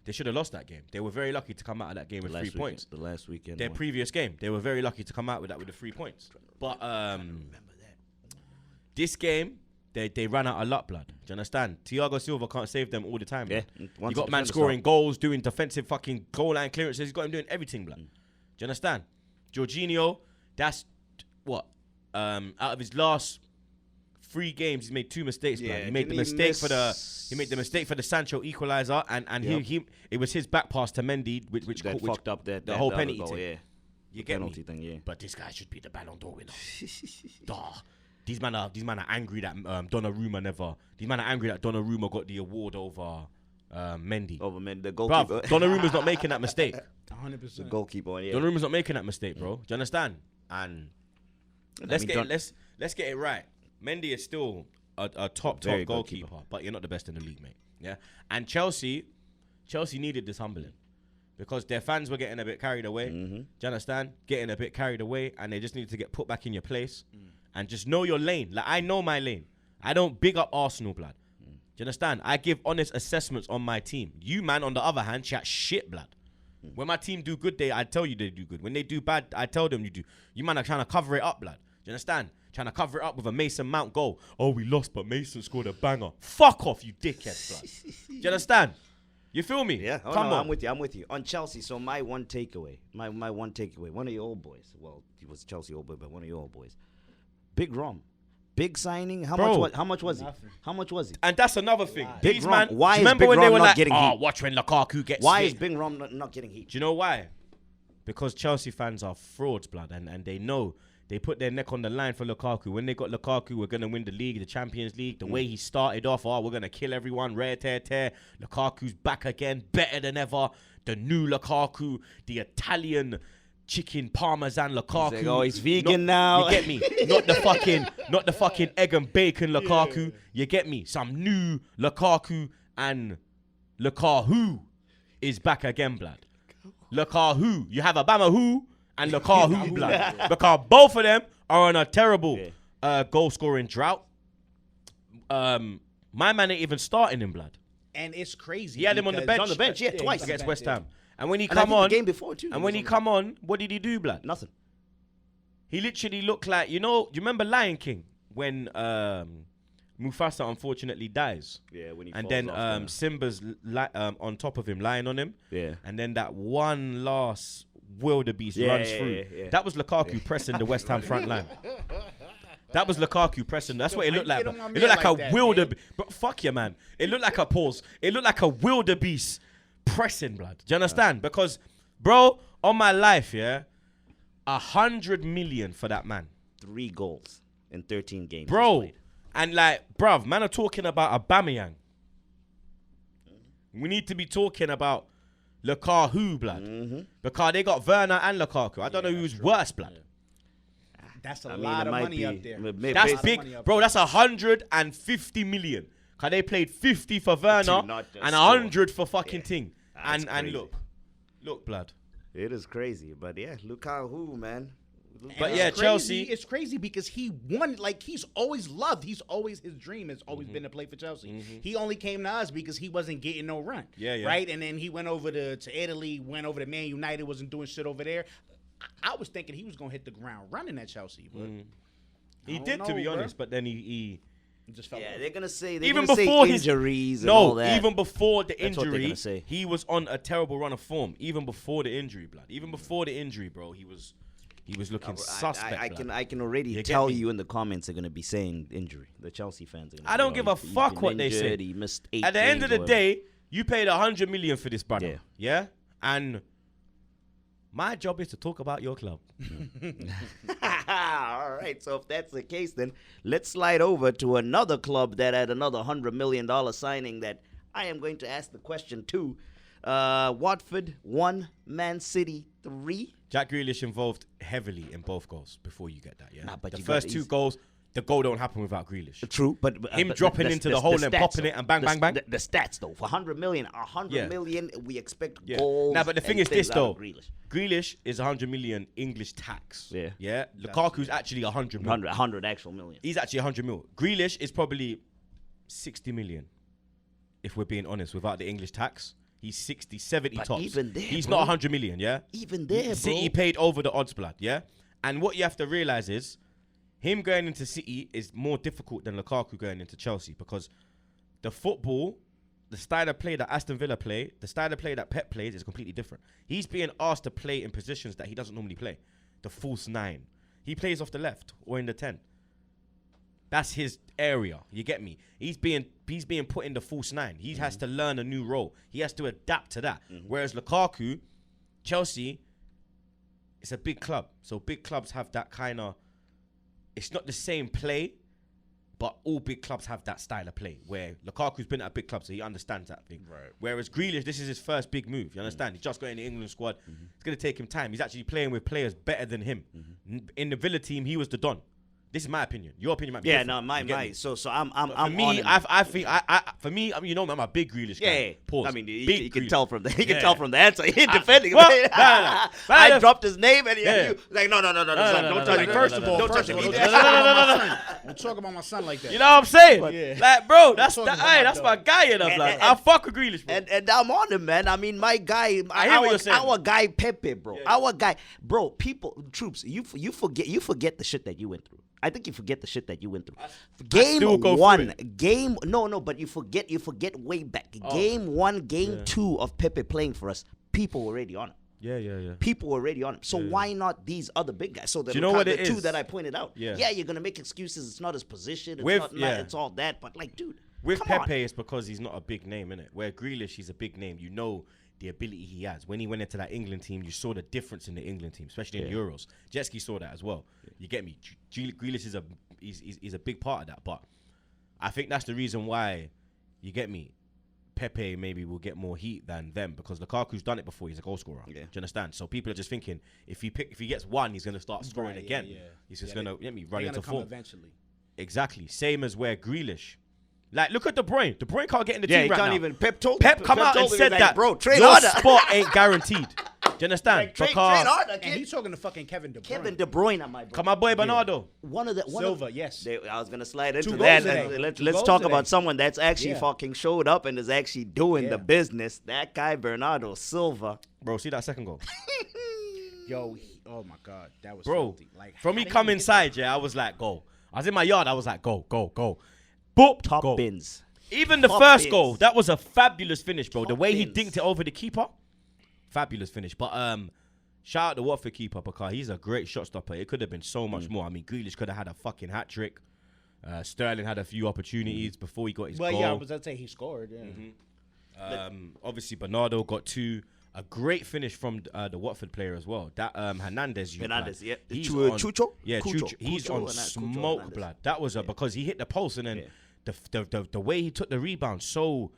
they should have lost that game. They were very lucky to come out of that game with 3 points. The last weekend. Their previous game, they were very lucky to come out with that with the 3 points. But this game, they ran out of luck, blood. Do you understand? Thiago Silva can't save them all the time. Yeah. Blood. Once You got the man defenders scoring start. goals, doing defensive fucking goal line clearances. He's got him doing everything, blood. Do you understand? Jorginho, that's what? Out of his last 3 games, he's made 2 mistakes, blood. Yeah, He made the didn't he mistake miss- for the mistake for the Sancho equalizer, and Yep. it was his back pass to Mendy, which That fucked up that the whole other penalty goal, thing. Yeah. You get Penalty me? thing, yeah. But this guy should be the Ballon d'Or winner. Duh. These man are angry that Donnarumma never. These man are angry that Donnarumma got the award over Mendy. Over man, the Bruv, goalkeeper. Donnarumma's not making that mistake. 100%. The goalkeeper, yeah. Donnarumma's not making that mistake, bro. Do you understand? And let's get it right. Mendy is still a top Very good goalkeeper, keeper. but you're not the best in the league, mate. Yeah. And Chelsea needed this humbling because their fans were getting a bit carried away. Mm-hmm. Do you understand? Getting a bit carried away, and they just needed to get put back in your place and just know your lane. Like, I know my lane. I don't big up Arsenal, blood. Do you understand? I give honest assessments on my team. You, man, on the other hand, chat shit, blood. When my team do good, I tell you they do good. When they do bad, I tell them you do. You, man, are trying to cover it up, blood. Do you understand? Trying to cover it up with a Mason Mount goal. Oh, we lost, but Mason scored a banger. Fuck off, you dickhead, blood. Do you understand? You feel me? Yeah, Come on. I'm with you. On Chelsea, so my one takeaway, one of your old boys, well, he was Chelsea old boy, but one of your old boys, Big Rom, big signing. How Bro. much was he? Nothing. How much was he? And that's another thing. Big These Rom. man, Why is remember Big when they Rom were not like, getting heat? watch when Lukaku gets Why fit. is Big Rom not getting heat? Do you know why? Because Chelsea fans are frauds, blood, and they know they put their neck on the line for Lukaku. When they got Lukaku, we're going to win the league, the Champions League. The way he started off, we're going to kill everyone, rare tear. Lukaku's back again, better than ever. The new Lukaku, the Italian chicken parmesan Lukaku. He's like, oh, he's vegan now. You get me? not the fucking egg and bacon Lukaku. You get me? Some new Lukaku, and Lukaku is back again, blood. Lukaku. You have Obama and Lukaku, blood. Because both of them are on a terrible goal scoring drought. My man ain't even starting in, blood. And it's crazy. He had him on the because- bench. on the bench, yeah, twice. Against West Ham. And when he And I come think on, the game before too. and when he come on, what did he do, blood? nothing. He literally looked like, do you remember Lion King? When Mufasa unfortunately dies. Yeah, when he And falls then off Simba's on top of him, lying on him. Yeah. And then that one last wildebeest Yeah, runs yeah, through. yeah. That was Lukaku pressing the West Ham front line. That was Lukaku pressing. That's what it looked like. Don't get on my It looked like man a like that, wildebeest. But fuck you, man. It looked like a pause. It looked like a wildebeest pressing, blood. Do you understand? Because, bro, on my life, 100 million for that man. 3 goals in 13 games. Bro, he's played. and like, bruv, man are talking about Aubameyang. We need to be talking about Lukaku, blood. Because they got Werner and Lukaku. I don't know who's worse, blood. That's a I mean, lot it of might money be- up there. That's Lot of big. money up Bro, that's 150 million. Because they played 50 for Werner not just and 100 for fucking Ting. That's And crazy. look, blood. It is crazy, but yeah, Lukaku, man. But And yeah, it's Chelsea- It's crazy because he won. Like, he's always loved. His dream has always been to play for Chelsea. He only came to us because he wasn't getting no run. Yeah. Right? And then he went over to Italy, went over to Man United, wasn't doing shit over there. I was thinking he was going to hit the ground running at Chelsea. But He don't did, to know, be bro. honest, but then he he just fell Yeah, off. they're gonna say even say before his injuries and all no, that. even before the That's what they're injury, gonna say. he was on a terrible run of form. Even before the injury, blood. Even before the injury, bro, he was looking suspect. blood. I can already You get tell me? you in the comments they're gonna be saying injury. The Chelsea fans are gonna I say, don't oh, give a he's fuck been what they say. injured, He missed 8 At the end games of the or whatever. day, you paid 100 million for this brother. Yeah. Yeah? And My job is to talk about your club. All right, so if that's the case, then let's slide over to another club that had another $100 million signing that I am going to ask the question to. Watford 1, Man City 3. Jack Grealish involved heavily in both goals before you get that, yeah? Nah, but the you first got 2 easy. goals, the goal don't happen without Grealish. True, but Him dropping into the hole and stats, popping it and bang, bang, bang. The stats, though, for $100 million, Yeah. we expect Yeah. goals. Nah, but the thing and is things this, out of though. Grealish. Grealish is 100 million English tax. Yeah. Yeah? Lukaku's actually 100 million. 100 actual million. He's actually 100 mil. Grealish is probably 60 million, if we're being honest, without the English tax. He's 60, 70 But tops. even there, He's bro. not 100 million, yeah? Even there, City bro. paid over the odds, blood, yeah? And what you have to realize is, him going into City is more difficult than Lukaku going into Chelsea, because the football, the style of play that Aston Villa play, the style of play that Pep plays is completely different. He's being asked to play in positions that he doesn't normally play. The false 9. He plays off the left or in the 10. That's his area. You get me? He's being put in the false 9. He has to learn a new role. He has to adapt to that. Whereas Lukaku, Chelsea, it's a big club. So big clubs have that kind of, it's not the same play, but all big clubs have that style of play where Lukaku's been at a big club, so he understands that thing. Right. Whereas Grealish, this is his first big move. You understand? He's just got in the England squad. It's going to take him time. He's actually playing with players better than him. In the Villa team, he was the Don. This is my opinion. Your opinion might be different. my. Me? So I'm For me, I think for me, you know, I'm a big Grealish guy. Yeah, Pause. I mean, you Big can Grealish. tell from the Yeah. answer. He defending. well, me. nah. I dropped his name and Yeah. you like no, don't touch Like, me. first of all, don't touch don't me. talk about my son like that. You know what I'm saying? Yeah. Like, bro, that's talking that. about Hey, my that's dog. my guy. You know, And- like, and- I fuck with Grealish, bro. And I'm on him, man. I mean, my guy, I hear what you're saying. our guy Pepe, bro. Yeah. Our guy, bro. People, Troopz, you forget the shit that you went through. I think you forget the shit that you went through. Game still go through 1, it. no, but you forget way back. Oh. Game 1, Game 2 of Pepe playing for us. People were already on him. Yeah. People were already on him. So Yeah. why not these other big guys? So Do you know what it the two is? that I pointed out. Yeah. You're gonna make excuses. It's not his position. It's With- not yeah. it's all that. But like, dude, With come Pepe, on. it's because he's not a big name, innit? Where Grealish, he's a big name. You know the ability he has. When he went into that England team, you saw the difference in the England team, especially in Euros. Jetski saw that as well. You get me? Grealish is a big part of that. But I think that's the reason why, you get me, Pepe maybe will get more heat than them, because Lukaku's done it before. He's a goal scorer. Yeah. Do you understand? So people are just thinking if he gets one, he's gonna start scoring Right, again. yeah. He's just Yeah, gonna they- run They're into gonna come form. eventually. Exactly. Same as where Grealish. Like, look at De Bruyne. De Bruyne can't get in the Yeah, team he right can't now. even. Pep told Pep come out told and him, said he's that, like, bro, train your harder. spot ain't guaranteed. Do you understand? Like, train Because harder, And kid. he's talking to fucking Kevin De Bruyne. Kevin De Bruyne, my bro. come my boy Bernardo. One of the Silva, yes. I was gonna slide into Two that. goals today. Let's Two goals talk today. about someone that's actually Yeah. fucking showed up and is actually doing the Yeah. business. That guy Bernardo Silva. Bro, see that second goal? Yo, oh my God, that was Bro, filthy. Like, from how me did come he get inside, I was like, go. I was in my yard, I was like, go. Boop, Top go. bins. Even the Top first bins. goal, that was a fabulous finish, bro. The Top way he bins. dinked it over the keeper, fabulous finish. But shout out the Watford keeper, because he's a great shot stopper. It could have been so much more. I mean, Grealish could have had a fucking hat trick. Sterling had a few opportunities before he got his Well, goal. yeah, I was gonna say he scored. Yeah. Obviously, Bernardo got 2. A great finish from the Watford player as well. That Hernandez, Hernandez, yeah. He's Chucho? Yeah, Cucho. He's Cucho on Hernandez. Cucho smoke, Hernandez. blood. That was because he hit the post, and then the way he took the rebound, so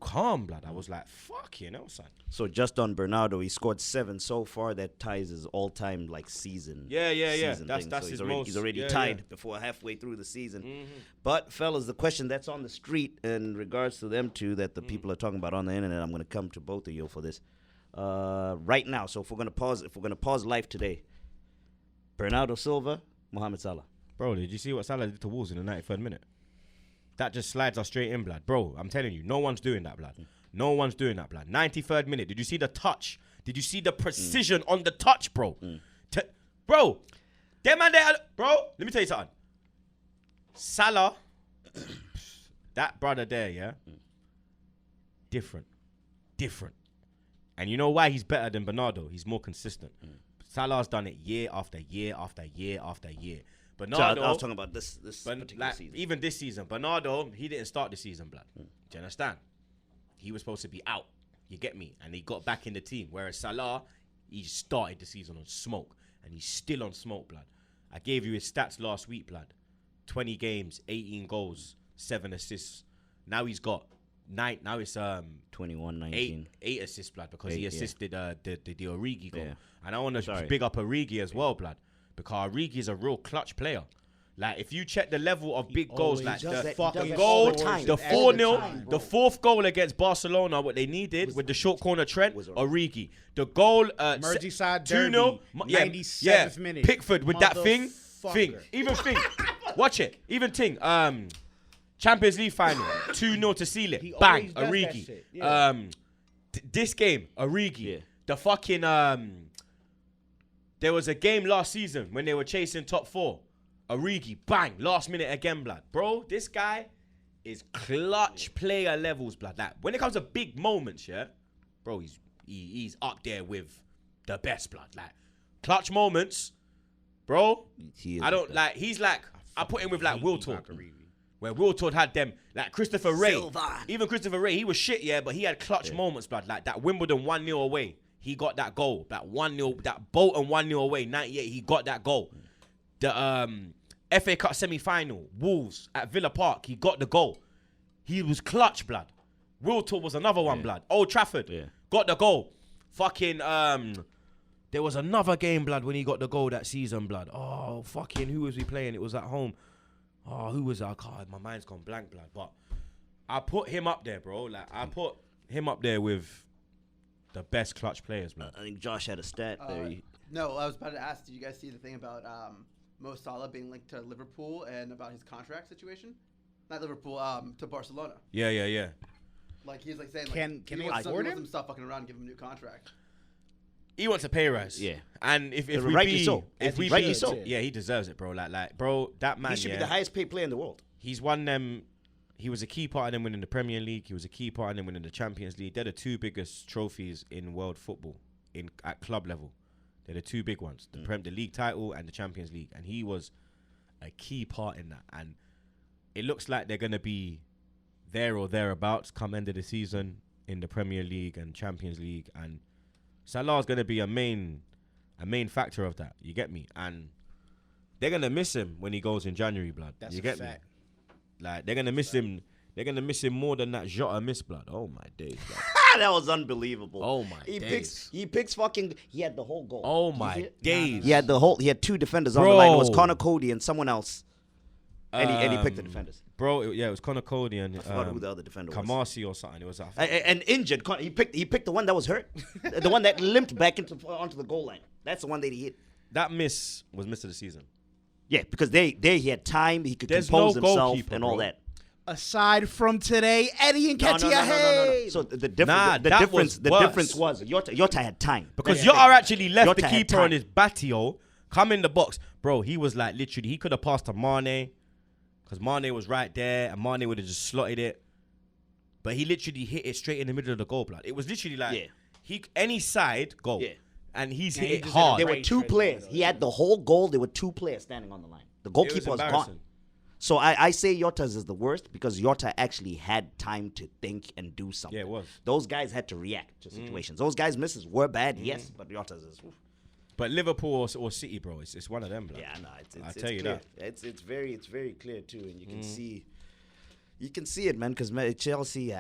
calm, blood. I was like, fuck, son. So just on Bernardo, he scored 7 so far. That ties his all-time season. Yeah. season That's thing. that's so his he's already most. tied before halfway through the season. But fellas, the question that's on the street in regards to them two that the people are talking about on the internet, I'm going to come to both of you for this right now. So if we're going to pause life today, Bernardo Silva, Mohamed Salah. Bro, did you see what Salah did to Wolves in the 93rd minute? That just slides us straight in, blood. Bro, I'm telling you, no one's doing that, blood. No one's doing that, blood. 93rd minute. Did you see the touch? Did you see the precision on the touch, bro? Bro, them man there, bro, let me tell you something. Salah, that brother there, yeah? Different. And you know why he's better than Bernardo? He's more consistent. Salah's done it year after year after year after year. So Bernardo, I was talking about this particular season. even this season, Bernardo, he didn't start the season, blood. Do you understand? He was supposed to be out. You get me? And he got back in the team. Whereas Salah, he started the season on smoke, and he's still on smoke, blood. I gave you his stats last week, blood. 20 games, 18 goals, 7 assists. Now he's got 9. Now it's 21-19. 8 assists, blood, because he assisted the Origi goal. Yeah. And I want to big up Origi as well, blood, because Origi is a real clutch player. Like, if you check the level of big goals, like the goal, the 4-0, the fourth goal against Barcelona, what they needed with the short corner Trent, Origi. The goal, Merseyside 2-0, 97th minute. Pickford with that thing. Even thing. Watch it. Even thing. Champions League final, 2-0 to seal it. Bang, Origi. Yeah. This game, Origi. Yeah. The fucking there was a game last season when they were chasing top 4. Origi, bang, last minute again, blood. Bro, this guy is clutch player levels, blood. Like, when it comes to big moments, yeah, bro, he's up there with the best, blood. Like, clutch moments, bro. I don't like. He's like, I put him with like Wiltord, where Wiltord had them, like Christopher Ray. Even Christopher Ray, he was shit, yeah, but he had clutch moments, blood. Like that Wimbledon 1-0 away, he got that goal. That 1-0, that Bolton 1-0 away, 98, he got that goal. The FA Cup semi-final, Wolves at Villa Park, he got the goal. He was clutch, blood. Wiltord was another one, blood. Old Trafford, got the goal. Fucking, there was another game, blood, when he got the goal that season, blood. Oh, fucking, who was we playing? It was at home. Oh, who was that? God, my mind's gone blank, blood. But I put him up there, bro. Like, I put him up there with the best clutch players, blood. I think Josh had a stat there. No, I was about to ask, did you guys see the thing about Mo Salah being linked to Liverpool and about his contract situation? Not Liverpool, to Barcelona. Yeah. Like, he's like saying, Can he they wants afford him him? to stop fucking around and give him a new contract. He wants a pay rise. Yeah. And if we Rightly be, so. if we Rightly be, so. yeah, he deserves it, bro. Like, bro, that man, He should be the highest paid player in the world. He's won them. He was a key part in them winning the Premier League. He was a key part in them winning the Champions League. They're the 2 biggest trophies in world football at club level. They're the 2 big ones, the league title and the Champions League. And he was a key part in that. And it looks like they're going to be there or thereabouts come end of the season in the Premier League and Champions League. And Salah's going to be a main factor of that. You get me? And they're going to miss him when he goes in January, blood. That's you a get fact. me? Like, they're going to miss him. They're going to miss him more than that Jota miss, blood. Oh, my days, blood. That was unbelievable. Oh, my days. He picks fucking, he had the whole goal. Oh, my days. He had 2 defenders on the line. It was Connor Cody and someone else. And he picked the defenders. Bro, it was Connor Cody and I forgot who the other defender was. Kamasi or something. It was And injured. He picked the one that was hurt. The one that limped back onto the goal line. That's the one that he hit. that miss was miss of the season. Yeah, because there he had time. He could There's compose no himself goalkeeper, and all bro. that. Aside from today, Eddie and Ketia, hey. So the Nah, that difference was was Jota had time. Because Jota actually left Jota the had keeper on time. his batio, come in the box. Bro, he was like literally, he could have passed to Mane because Mane was right there and Mane would have just slotted it. But he literally hit it straight in the middle of the goal, blood. It was literally like, any side, goal. Yeah. And he's Yeah, hit he it just hard. There were two players. He had the whole goal. There were two players standing on the line. The goalkeeper was gone. embarrassing. So I say Jota's is the worst because Jota actually had time to think and do something. Yeah, it was. Those guys had to react to situations. Those guys' misses were bad, yes, but Jota's is. Oof. But Liverpool or City, bro, it's one of them, blood. Yeah, no, it's tell you clear. that. It's very clear too, and you can see it, man. Because Chelsea,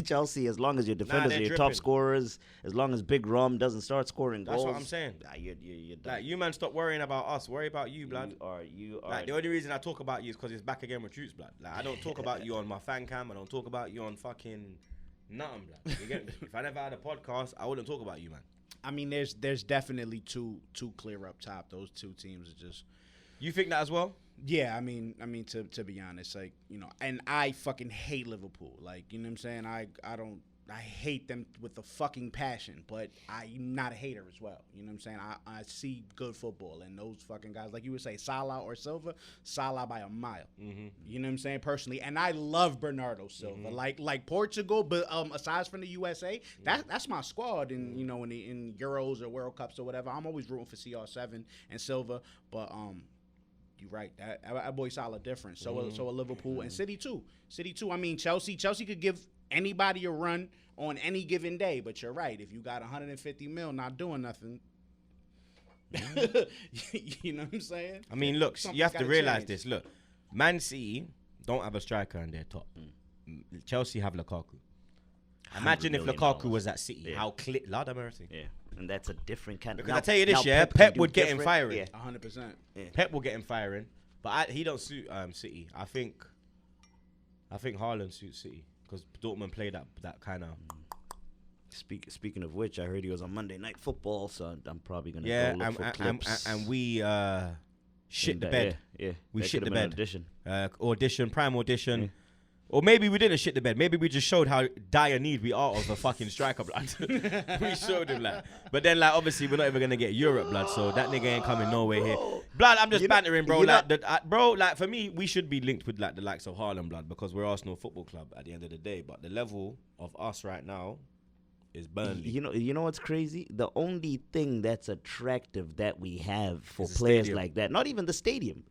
Chelsea, as long as your defenders they're are your top dripping. scorers, as long as Big Rom doesn't start scoring That's goals, what I'm saying. You're done. Like, you man, stop worrying about us. Worry about you, blood. You are. Like, the only reason I talk about you is because it's back again with Troopz, blood. Like, I don't talk about you on my fan cam. I don't talk about you on fucking nothing, blood. You get me? If I never had a podcast, I wouldn't talk about you, man. I mean, there's definitely two clear up top. Those two teams are just. You think that as well? Yeah, I mean, to be honest, like, you know, and I fucking hate Liverpool. Like, you know what I'm saying? I hate them with a fucking passion, but I'm not a hater as well. You know what I'm saying? I see good football, and those fucking guys, like you would say, Salah or Silva, Salah by a mile. Mm-hmm. You know what I'm saying? Personally, and I love Bernardo Silva, like Portugal, but aside from the USA, that's my squad. In you know, in Euros or World Cups or whatever, I'm always rooting for CR7 and Silva, but you're right. That boy Salah different. So a Liverpool and City too. City too. I mean Chelsea could give anybody a run on any given day. But you're right. If you got 150 mil not doing nothing, you know what I'm saying? I mean, look, Something's you have to gotta realize change. this. Look, Man City don't have a striker in their top. Chelsea have Lukaku. Imagine if $100 Lukaku million. was at City. Yeah. How Lord have mercy. Yeah, and that's a different kind of. Because I tell you this, now Pep can do would get him different. firing. Yeah. 100%. Pep will get him firing, but he don't suit City. I think Haaland suits City because Dortmund play that kind of. Speaking of which, I heard he was on Monday Night Football, so I'm probably gonna Yeah, go look for clips. and we shit the that- bed. Yeah, We that shit could've the been bed. an audition. Prime audition. Or maybe we didn't shit the bed. Maybe we just showed how dire need we are of a fucking striker, blood. We showed him, like. But then, like, obviously, we're not even going to get Europe, blood, so that nigga ain't coming nowhere here. Blood, I'm just bantering, bro. Like, for me, we should be linked with, like, the likes of Haaland, blood, because we're Arsenal Football Club at the end of the day. But the level of us right now is Burnley. You know what's crazy? The only thing that's attractive that we have for Is the players stadium. like that, not even the stadium,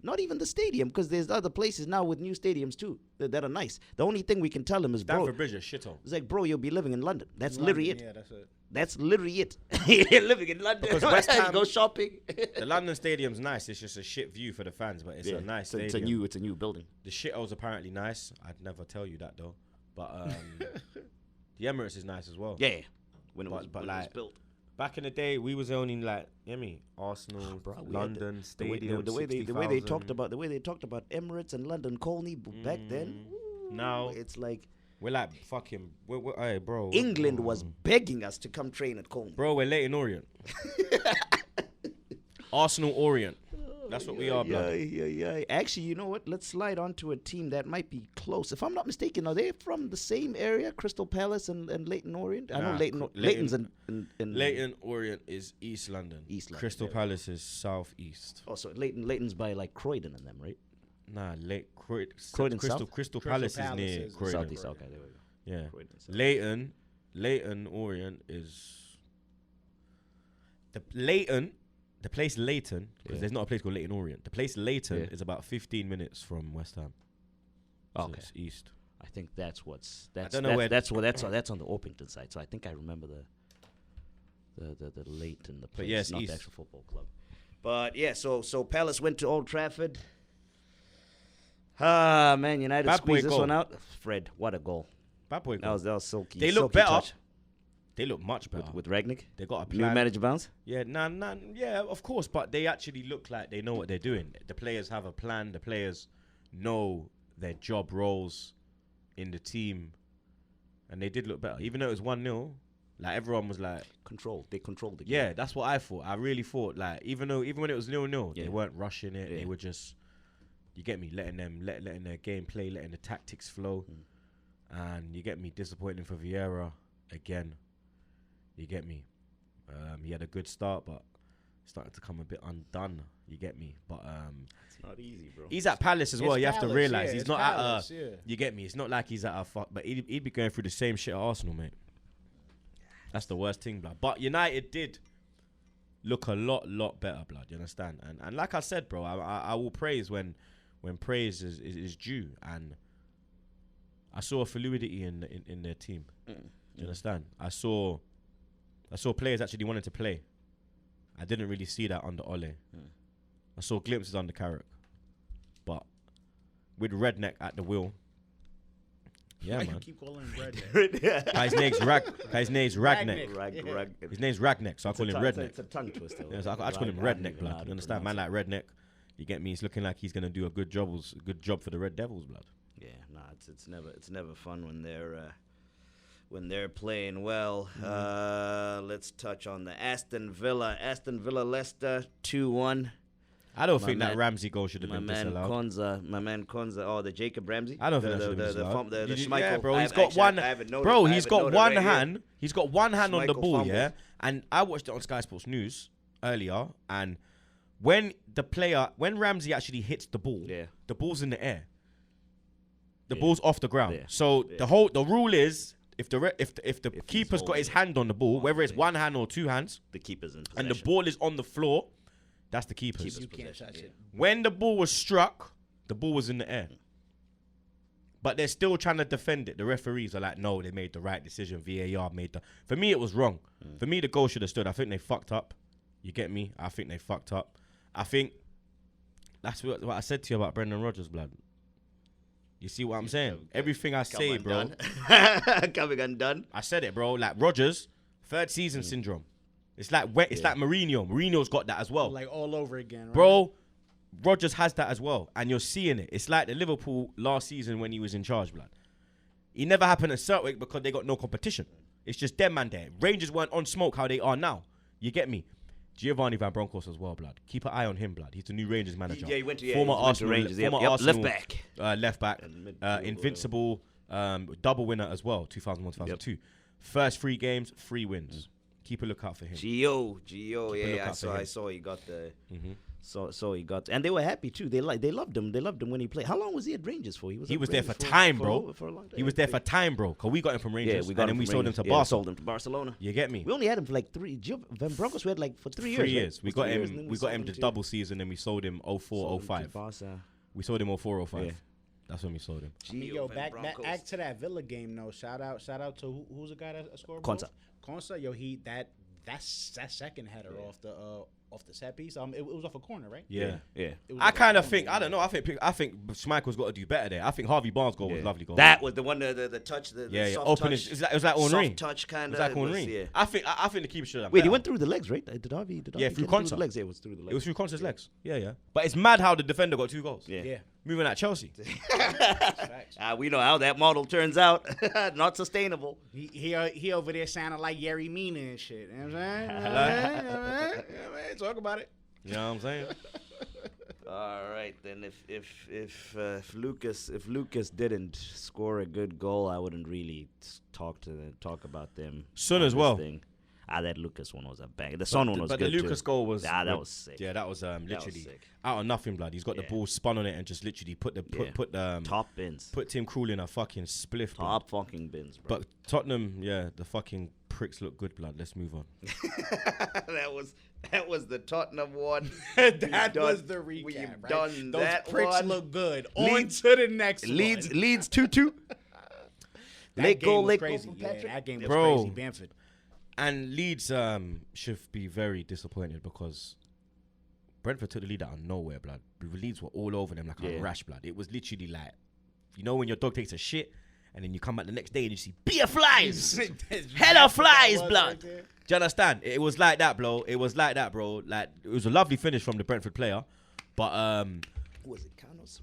because there's other places now with new stadiums too that are nice. The only thing we can tell them is, bro, Stamford Bridge is shithole. it's like, bro, you'll be living in London. That's literally it. Yeah, that's it. That's literally it. You're living in London. Because West You Ham- go shopping. The London Stadium's nice. It's just a shit view for the fans, but it's a nice It's stadium. a new building. The shithole's apparently nice. I'd never tell you that, though. But the Emirates is nice as well. Yeah, when it But- was but when it was like, built. Back in the day, we was only like, Arsenal, Bro, we had London the Stadium, way they 60,000. talked about Emirates and London Colney back then. Now It's like we're like fucking, hey, bro. England was begging us to come train at Colney. Bro, we're Leighton Orient. Arsenal Orient. That's what we are, blood. Yeah. Actually, you know what? Let's slide on to a team that might be close. If I'm not mistaken, are they from the same area, Crystal Palace and Leighton Orient? I know Nah, Leighton's in Leighton Orient is East London. East London, Crystal yeah. Palace is South East. Oh, so Leighton's by like Croydon and them, right? Nah, Croydon Crystal South? Crystal Palace is near is Croydon. Southeast. Okay, there we go. Yeah. Croydon South. Leighton Orient is the place Leighton, because Yeah. there's not a place called Leighton Orient. The place Leighton Yeah. is about 15 minutes from West Ham. So Okay. it's east. I think that's on the Orpington side. So I think I remember the Leighton, the place, yeah, it's not east. the actual football club. But yeah, so Palace went to Old Trafford. Ah man, United Bad boy squeezed this goal. one out. Fred, what a goal! Bad boy. That was silky. They look silky better. touch They look much better. with Ragnick. They got a New plan. manager bounce. Yeah, yeah, of course, but they actually look like they know what they're doing. The players have a plan. The players know their job roles in the team, and they did look better. Even though it was 1-0, like everyone was like, They controlled the game. yeah, that's what I thought. I really thought, like, even when it was 0-0, Yeah. they weren't rushing it. Yeah. They were just, you get me, letting their game play, letting the tactics flow. And you get me, disappointing for Vieira again. You get me. He had a good start, but started to come a bit undone. You get me. But It's not easy, bro. he's at Palace as well. It's You have to Palace, realize yeah, he's it's not Palace, at yeah. You get me. It's not like he's at a fuck, but he'd be going through the same shit at Arsenal, mate. That's the worst thing, blood. But United did look a lot better, blood. You understand? And like I said, bro, I will praise when praise is due. And I saw a fluidity in their team. Do you understand? I saw players actually wanted to play. I didn't really see that under Ole. I saw glimpses under Carrick. But with Redneck at the wheel, yeah, Why you man. keep calling him Redneck? His name's Ragneck. Ragneck. His name's Ragneck, so I call him Redneck. It's a tongue twister. Yeah, so I just call him Redneck, blood. You understand? Man like Redneck. You get me? It's looking like he's gonna do a good job for the Red Devils, blood. Yeah, nah, it's never fun when they're playing well. Let's touch on the Aston Villa Leicester 2-1. I don't My think that man- Ramsey goal should have My been man disallowed. Konza. Oh, the Jacob Ramsey. I don't think that the should have been allowed. the Yeah, Schmeichel. bro, he's I got actually- one. I haven't noticed- Bro, I he's haven't got noted one right here. hand. He's got one hand on the Schmeichel ball, fumbled. yeah. And I watched it on Sky Sports News earlier, and when Ramsey actually hits the ball, Yeah. the ball's in the air. The Yeah. ball's off the ground. Yeah. So Yeah. the rule is if the he's keeper's got holding his it. hand on the ball, whether it's yeah. one hand or two hands, The keeper's in and possession. the ball is on the floor, That's the keepers. You can't touch it. When the ball was struck, the ball was in the air. But they're still trying to defend it. The referees are like, no, they made the right decision. VAR made the... For me, it was wrong. For me, the goal should have stood. I think they fucked up. You get me? I think they fucked up. I think... That's what I said to you about Brendan Rodgers, blood. You see what I'm saying? Everything I say, bro. Coming undone. I said it, bro. Like, Rodgers, third season syndrome. It's like like Mourinho. Mourinho's got that as well. Like all over again, right? Bro, Rodgers has that as well. And you're seeing it. It's like the Liverpool last season when he was in charge, blood. It never happened at Celtic because they got no competition. It's just them man there. Rangers weren't on smoke how they are now. You get me? Giovanni Van Bronckhorst as well, blood. Keep an eye on him, blood. He's the new Rangers manager. Yeah, he went to former Arsenal, Rangers. former Arsenal left back. Invincible, double winner as well, 2001, 2002. First 3 games, 3 wins. Keep a lookout for him. Gio, yeah, I saw he got the... So he got, and they were happy too. They loved him. They loved him when he played. How long was he at Rangers for? He was there for time, bro. For a long time. He was there for time, bro. Cause we got him from Rangers. Yeah, we got him. And then we from sold him Rangers. to Yeah, Barca. sold him to Barcelona. You get me? We only had him for like 3. Van Bronckhorst we had like for 3 years. 3 years. Right? We got him. We got him the double season, and we sold him 04, 05. We sold him 04, 05. Yeah. That's when we sold him. Yo, back to that Villa game though. Shout out to who's the guy that scored? Konsa. Yo, that second header off the set piece. It was off a corner, right? Yeah. I kind of think, I don't know. I think Schmeichel's got to do better there. I think Harvey Barnes' goal was a lovely goal. That was the one, the touch, the soft open touch. It was like Henry. Soft touch kind of. It was like Henry. Yeah. I think the keeper should have. Wait, better. he went through the legs, right? Did Harvey through get Konsa. the legs? Yeah, it was through the legs. It was through Konsa's legs. Yeah. But it's mad how the defender got 2 goals. Yeah. Moving at Chelsea. We know how that model turns out. Not sustainable. He over there sounding like Yerry Mina and shit. You know what I'm saying? Talk about it. You know what I'm saying? All right, then if Lucas didn't score a good goal, I wouldn't really talk about them. Son as well. That Lucas one was a bang. The Son one was good too. But the Lucas goal was... that was sick. Yeah, that was literally out of nothing, blood. He's got the ball spun on it and just literally put top bins. Put Tim Krul in a fucking spliff. Top fucking bins, bro. But Tottenham, the fucking pricks look good, blood. Let's move on. That was the Tottenham one. That was the recap. We've right? done Those that pricks one. look good. Leeds- On to the next one. Leeds 2-2. That game was late crazy. goal from Yeah, Patrick. that game was Bro. crazy. Bamford. And Leeds should be very disappointed because Brentford took the lead out of nowhere, blood. Leeds were all over them like a rash, blood. It was literally like, you know when your dog takes a shit and then you come back the next day and you see beer flies, hella flies, blood. Right. Do you understand? It was like that, bro. It was like that, bro. Like, it was a lovely finish from the Brentford player, but Was it Canos?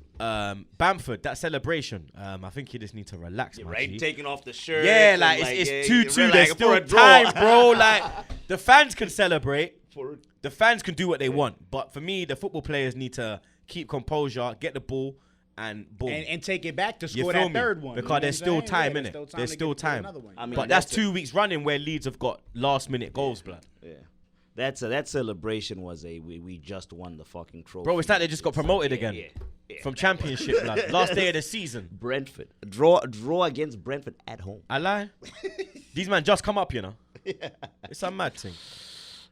Bamford, that celebration, I think you just need to relax, man. Right, taking off the shirt. Yeah, and like it's 2-2. relax There's for still a draw. time, bro. Like the fans can celebrate. The fans can do what they want, but for me, the football players need to keep composure, get the ball, and boom. And take it back to You score feel that me? third one. Because there's still time, innit? There's still time. I mean, But that's 2 weeks running where Leeds have got last minute goals, blood. Yeah. That celebration was we just won the fucking trophy. Bro, it's like they just got promoted again Yeah. from Championship, blood. Last day of the season. Brentford. Draw against Brentford at home. I lie. These man just come up, you know. It's a mad thing.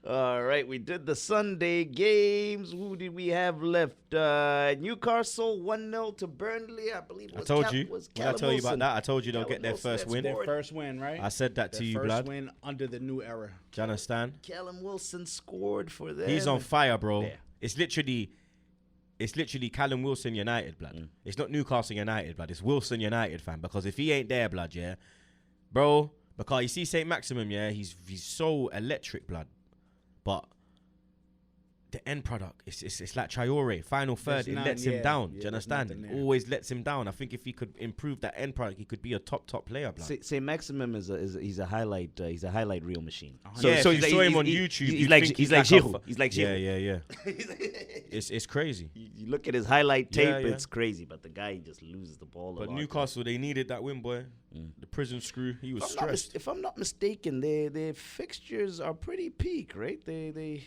All right, we did the Sunday games. Who did we have left? Newcastle 1-0 to Burnley. I believe it was I told you. Was When I tell you about that, I told you they'll Callum get their Wilson first had win. Their first win, right? I said that Their to you, first blood. win under the new era. Do you understand? Callum Wilson scored for them. He's on fire, bro. Yeah. It's literally Callum Wilson United, blood. It's not Newcastle United, blood. It's Wilson United, fam. Because if he ain't there, blood, yeah, bro. Because you see Saint Maximin, yeah, he's so electric, blood. But the end product, it's like Traore, final third, it lets him down. Do you understand? It always lets him down. I think if he could improve that end product, he could be a top player, blood. Saint Maximum he's a highlight reel machine. So if you saw him on YouTube, he's like Giroud. He's like Giroud. Yeah. It's crazy. You look at his highlight tape, Yeah. it's crazy. But the guy just loses the ball. But a lot. Newcastle, they needed that win, boy. The prison screw, he was stressed. If I'm not mistaken, their fixtures are pretty peak, right? They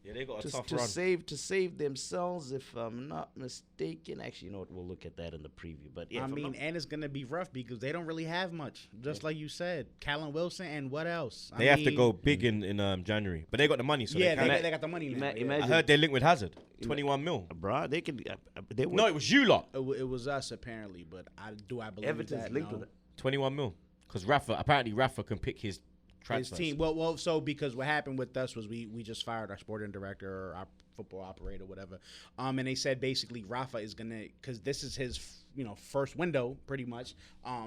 Yeah, they got a to, tough to run. save themselves, if I'm not mistaken. Actually, you know what? We'll look at that in the preview. But yeah, I if I'm mean, not- and it's gonna be rough because they don't really have much. Just like you said, Callum Wilson and what else? They have to go big in January, but they got the money, so Yeah, they can. they got the money now. yeah. imagine- I heard they linked with Hazard, 21 mil. bro, they could. They would. No, it was you lot. It was us apparently, but I believe Everton's that linked no. with it. 21 mil. Because apparently Rafa can pick his His transfers. team. Well, so because what happened with us was we just fired our sporting director or our football operator, whatever. And they said basically Rafa is gonna, because this is his first window pretty much,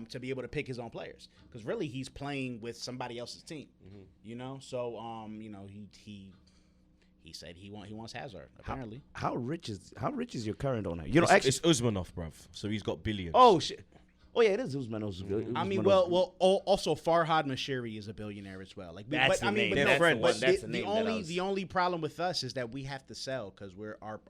to be able to pick his own players. Because really he's playing with somebody else's team, So he said he wants Hazard apparently. How rich is your current owner? It's Usmanov, bruv. So he's got billions. Oh shit. Oh yeah, it is Usman. I mean, also Farhad Mashiri is a billionaire as well. Like, That's the name. That's the one. That's the name that I was- the only problem with us is that we have to sell because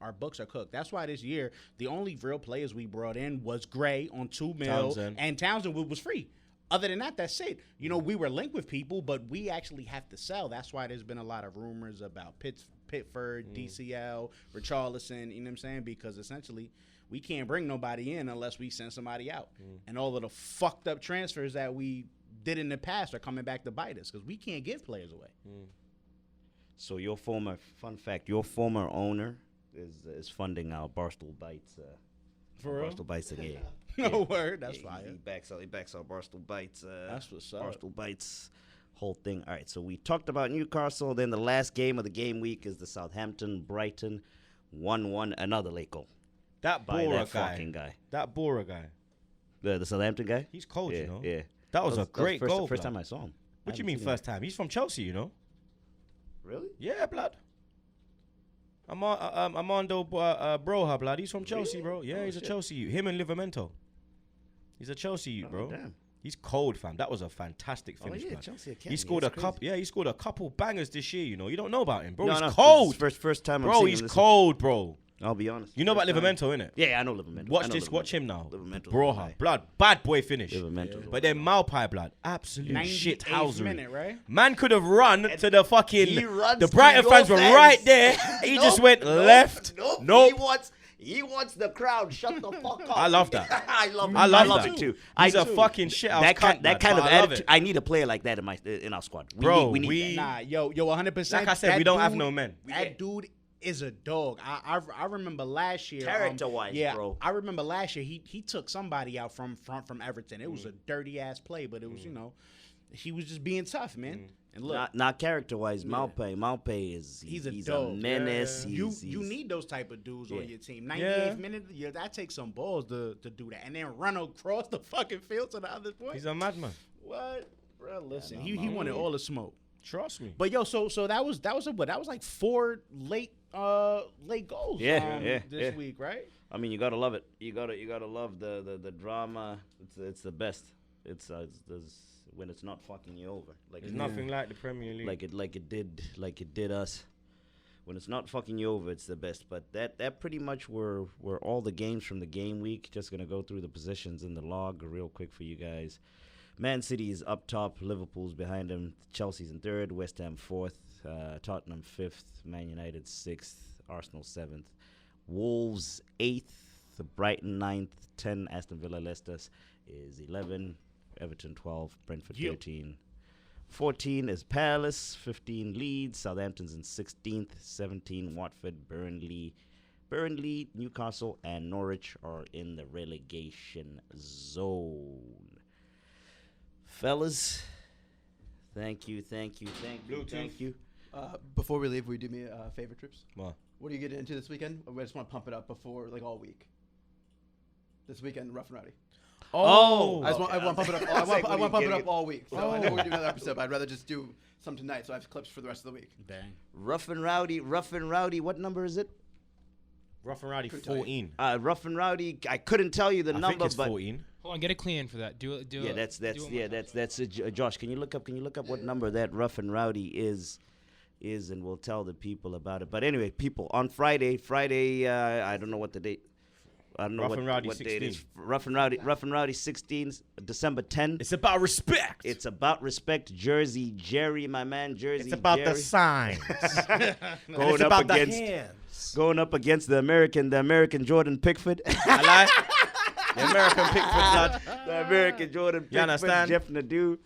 our books are cooked. That's why this year the only real players we brought in was Gray on 2 mil Townsend. and Townsend was free. Other than that, that's it. We were linked with people, but we actually have to sell. That's why there's been a lot of rumors about Pitford, DCL, Richarlison. You know what I'm saying? Because essentially, we can't bring nobody in unless we send somebody out. And all of the fucked up transfers that we did in the past are coming back to bite us because we can't give players away. So your former owner is funding our Barstool Bites. For real? Barstool Bites again. No word. That's Yeah, fire. He backs our Barstool Bites. That's what's up. Barstool Bites whole thing. All right, so we talked about Newcastle. Then the last game of the game week is the Southampton-Brighton 1-1. Another late goal That by Bora that fucking guy. That Bora guy. The Southampton guy? He's cold, Yeah, you know. yeah. That was a great first, goal. First blood. time I saw him. What do you mean first time? He's from Chelsea, you know. Really? Yeah, blood. Armando Broha, blood. He's from Chelsea, bro. Yeah, he's a Chelsea youth. Him and Livramento. He's a Chelsea youth, bro. Damn. He's cold, fam. That was a fantastic finish, yeah, blood. Chelsea Academy. He scored a It's crazy. couple. Yeah, he scored a couple bangers this year. You know, you don't know about him, bro. No, he's no, cold, it's first time I'm bro. seeing He's him. Listen, cold, bro. I'll be honest. You know about First time. Livramento, innit? Yeah, I know Livramento. Watch I know this. Watch Livramento. him now. Livramento. Broha, blood, bad boy finish. Livramento. But then Malpai, blood, absolute shit 98th housery. minute, right? Man could have run to the fucking. He runs The to Brighton your fans were fans. right there. He just went left. Nope. He wants the crowd. Shut the fuck up. I love that. I love that. it too. He's a fucking shit house That kind cunt, of but I love attitude. it. I need a player like that in our squad. Bro, we need that. Nah, yo, 100%. Like I said, that we don't have dude- no men. That dude is a dog. I remember last year. Character-wise, yeah, bro. I remember last year he took somebody out from Everton. It was a dirty ass play, but it was he was just being tough, man. And look, Not character-wise. Malpe is he's a a dog. menace. you He's- need those type of dudes Yeah. on your team. 98th minute, yeah, that takes some balls to do that, and then run across the fucking field to the other point. He's a madman. What, bro? Listen, he wanted all the smoke. Trust me. But yo, so that was like 4 late goals. This week, right? I mean, you gotta love it. You gotta love the drama. It's the best. It's when it's not fucking you over. Like There's nothing like the Premier League. like it did us. When it's not fucking you over, it's the best. But that pretty much were all the games from the game week. Just gonna go through the positions in the log real quick for you guys. Man City is up top. Liverpool's behind them. Chelsea's in third. West Ham fourth. Tottenham fifth. Man United sixth. Arsenal seventh. Wolves eighth. Brighton ninth. 10. Aston Villa. Leicester is 11. Everton 12. Brentford 13. 14 is Palace. 15 Leeds. Southampton's in 16th. 17 Watford. Burnley, Newcastle, and Norwich are in the relegation zone. Fellas, thank you. Before we leave, will you do me a favor, Troopz? What? What are you getting into this weekend? I just want to pump it up before, like, all week. This weekend, Rough and Rowdy. Oh, I want to pump it up. I want to pump it up all week. So I know Oh. we're doing another episode, but I'd rather just do some tonight, so I have clips for the rest of the week. Dang. Rough and Rowdy. What number is it? Rough and Rowdy Couldn't tell you. 14. Rough and Rowdy. I couldn't tell you the I number, think it's but 14. Hold on, get it clean for that. Do it. yeah, that's Josh. Can you look up what number that Rough and Rowdy is, and we'll tell the people about it. But anyway, people, on Friday, I don't know what the date. I don't know Rough and Rowdy what date it is. 16. Rough and Rowdy 16, December 10th. It's about respect. It's about respect. Jersey Jerry, my man, Jersey It's about Jerry. the signs. Going It's up about against the hands. going up against the American Jordan Pickford. I like the American Pickford blood. The American Jordan Pickford. You understand? Jeff Nadeau.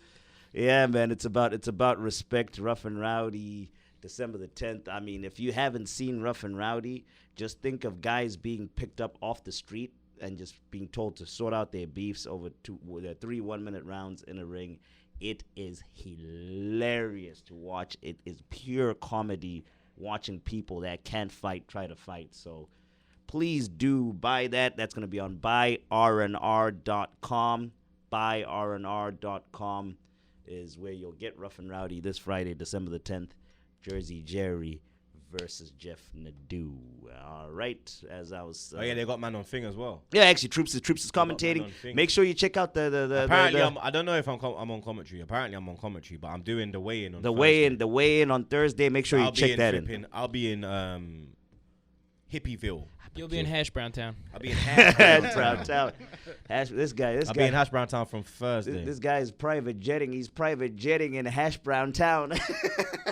Yeah, man, it's about respect. Rough and Rowdy, December the 10th. I mean, if you haven't seen Rough and Rowdy, just think of guys being picked up off the street and just being told to sort out their beefs over 3 1-minute rounds in a ring. It is hilarious to watch. It is pure comedy watching people that can't fight try to fight. So please do buy that. That's going to be on buyrnr.com. Buyrnr.com is where you'll get Rough and Rowdy this Friday, December the 10th. Jersey Jerry versus Jeff Nadeau. All right, as I was. Oh yeah, they got man on thing as well. Yeah, actually, Troopz is commentating. Make sure you check out the Apparently, I don't know if I'm on commentary. Apparently, I'm on commentary, but I'm doing the weigh-in on the Thursday. weigh-in on Thursday. Make sure you check that in. I'll be in Hippieville. You'll be in Hash Brown Town. I'll be in Hash Brown Town. This guy. I'll be in Hash Brown Town from Thursday. This guy is private jetting. He's private jetting in Hash Brown Town.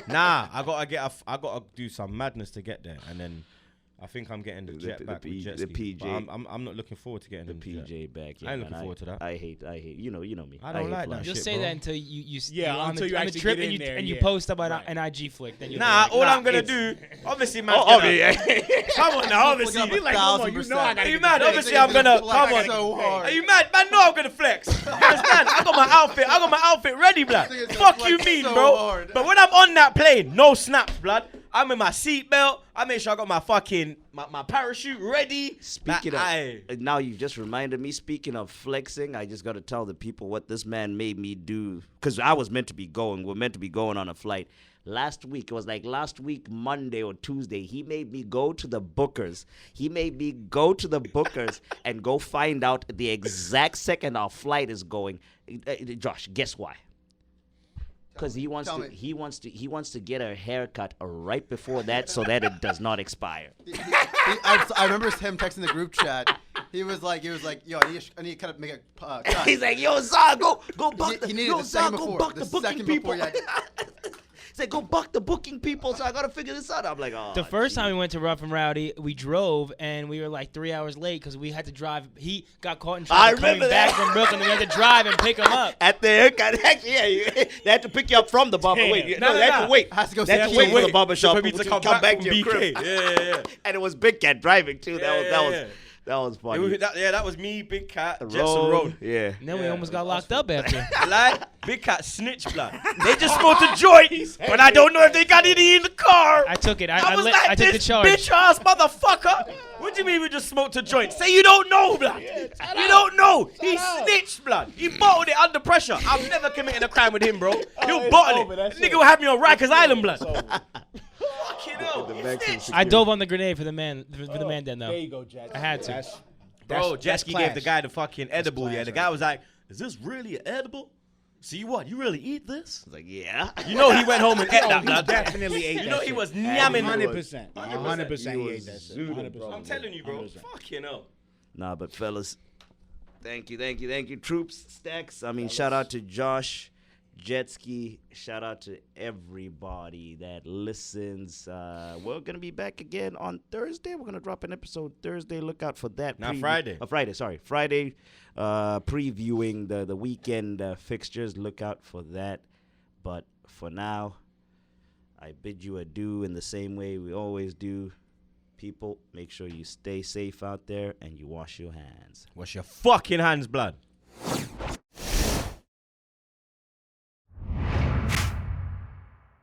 Nah, I gotta do some madness to get there, and then I think I'm getting the jet back with jet ski. PJ. But I'm not looking forward to getting the the jet. PJ back. Yeah, I ain't man, looking forward to that. I hate. You know me. I don't hate like flying. that You'll shit, say bro. that until you're Yeah, on until the, you on the actually trip get and in there, you yeah. post about Right. an IG flick. Then you're Nah, like, all I'm gonna do, obviously, man. Come on now, obviously. Be like, come on, you know I Are gotta you get mad? the Obviously, flex. I'm gonna come on. So hard. Are you mad? Man, no, I'm gonna flex. You understand? I got my outfit ready, blood. This nigga's Fuck gonna you flex mean, so bro? hard. But when I'm on that plane, no snaps, blood. I'm in my seatbelt. I make sure I got my fucking my parachute ready. Speaking Aye. of, now you've just reminded me. Speaking of flexing, I just got to tell the people what this man made me do because I was meant to be going. We're meant to be going on a flight. Last week, it was like last week, Monday or Tuesday, he made me go to the bookers. And go find out the exact second our flight is going. Josh, guess why? Because he wants to get a haircut right before that so that it does not expire. I remember him texting the group chat. He was like, yo, I need to kind of make a cut. He's like, yo, Zah, go buck He needed the second before. The second before, yeah. He said, go buck the booking people, so I got to figure this out. I'm like, oh. the first time we went to Rough and Rowdy, we drove and we were like 3 hours late because we had to drive. He got caught in traffic coming back from Brooklyn. And we had to drive and pick him up. At the haircut, actually, yeah, they had to pick you up from the barber. Damn. Wait, No, they had to wait. Has to go They had see to a wait for kid. the barber shop For me to come back to from your crib. BK. Yeah. And it was Big Cat driving too. That was funny. That was me, Big Cat, Jetson Road, Road. yeah. And then we almost got locked up after. Like, Big Cat snitch, blood. They just smoked a joint, but I don't know if they got any in the car. I took it. I was like, I took the this charge. bitch ass motherfucker. What do you mean we just smoked a joint? Say you don't know, blood. You don't know. He snitched, blood. He bottled it under pressure. I'm never committing a crime with him, bro. He'll bottle it. The nigga will have me on Rikers Island, blood. Fucking hell. He snitched. I dove on the grenade for the man den though. There you go, Jet. I had to. Bro, Jesky gave the class. guy the fucking edible. class Yeah, the right guy was like, "Is this really an edible? See what? You really eat this?" I was like, yeah. You know he went home and ate that, He blood. definitely ate You that know he shit. was yamming. 100%. 100% He he was ate that shit. zooted, 100%. bro. I'm telling you, bro. 100%. Fucking hell. Nah, but fellas, thank you. Troopz, Stackz. I mean, shout out to Josh, Jetski. Shout out to everybody that listens. We're gonna be back again on Thursday. We're gonna drop an episode Thursday. Look out for that. Not Friday. Friday. Previewing the weekend fixtures. Look out for that. But for now, I bid you adieu in the same way we always do. People, make sure you stay safe out there and you wash your hands. Wash your fucking hands, blood.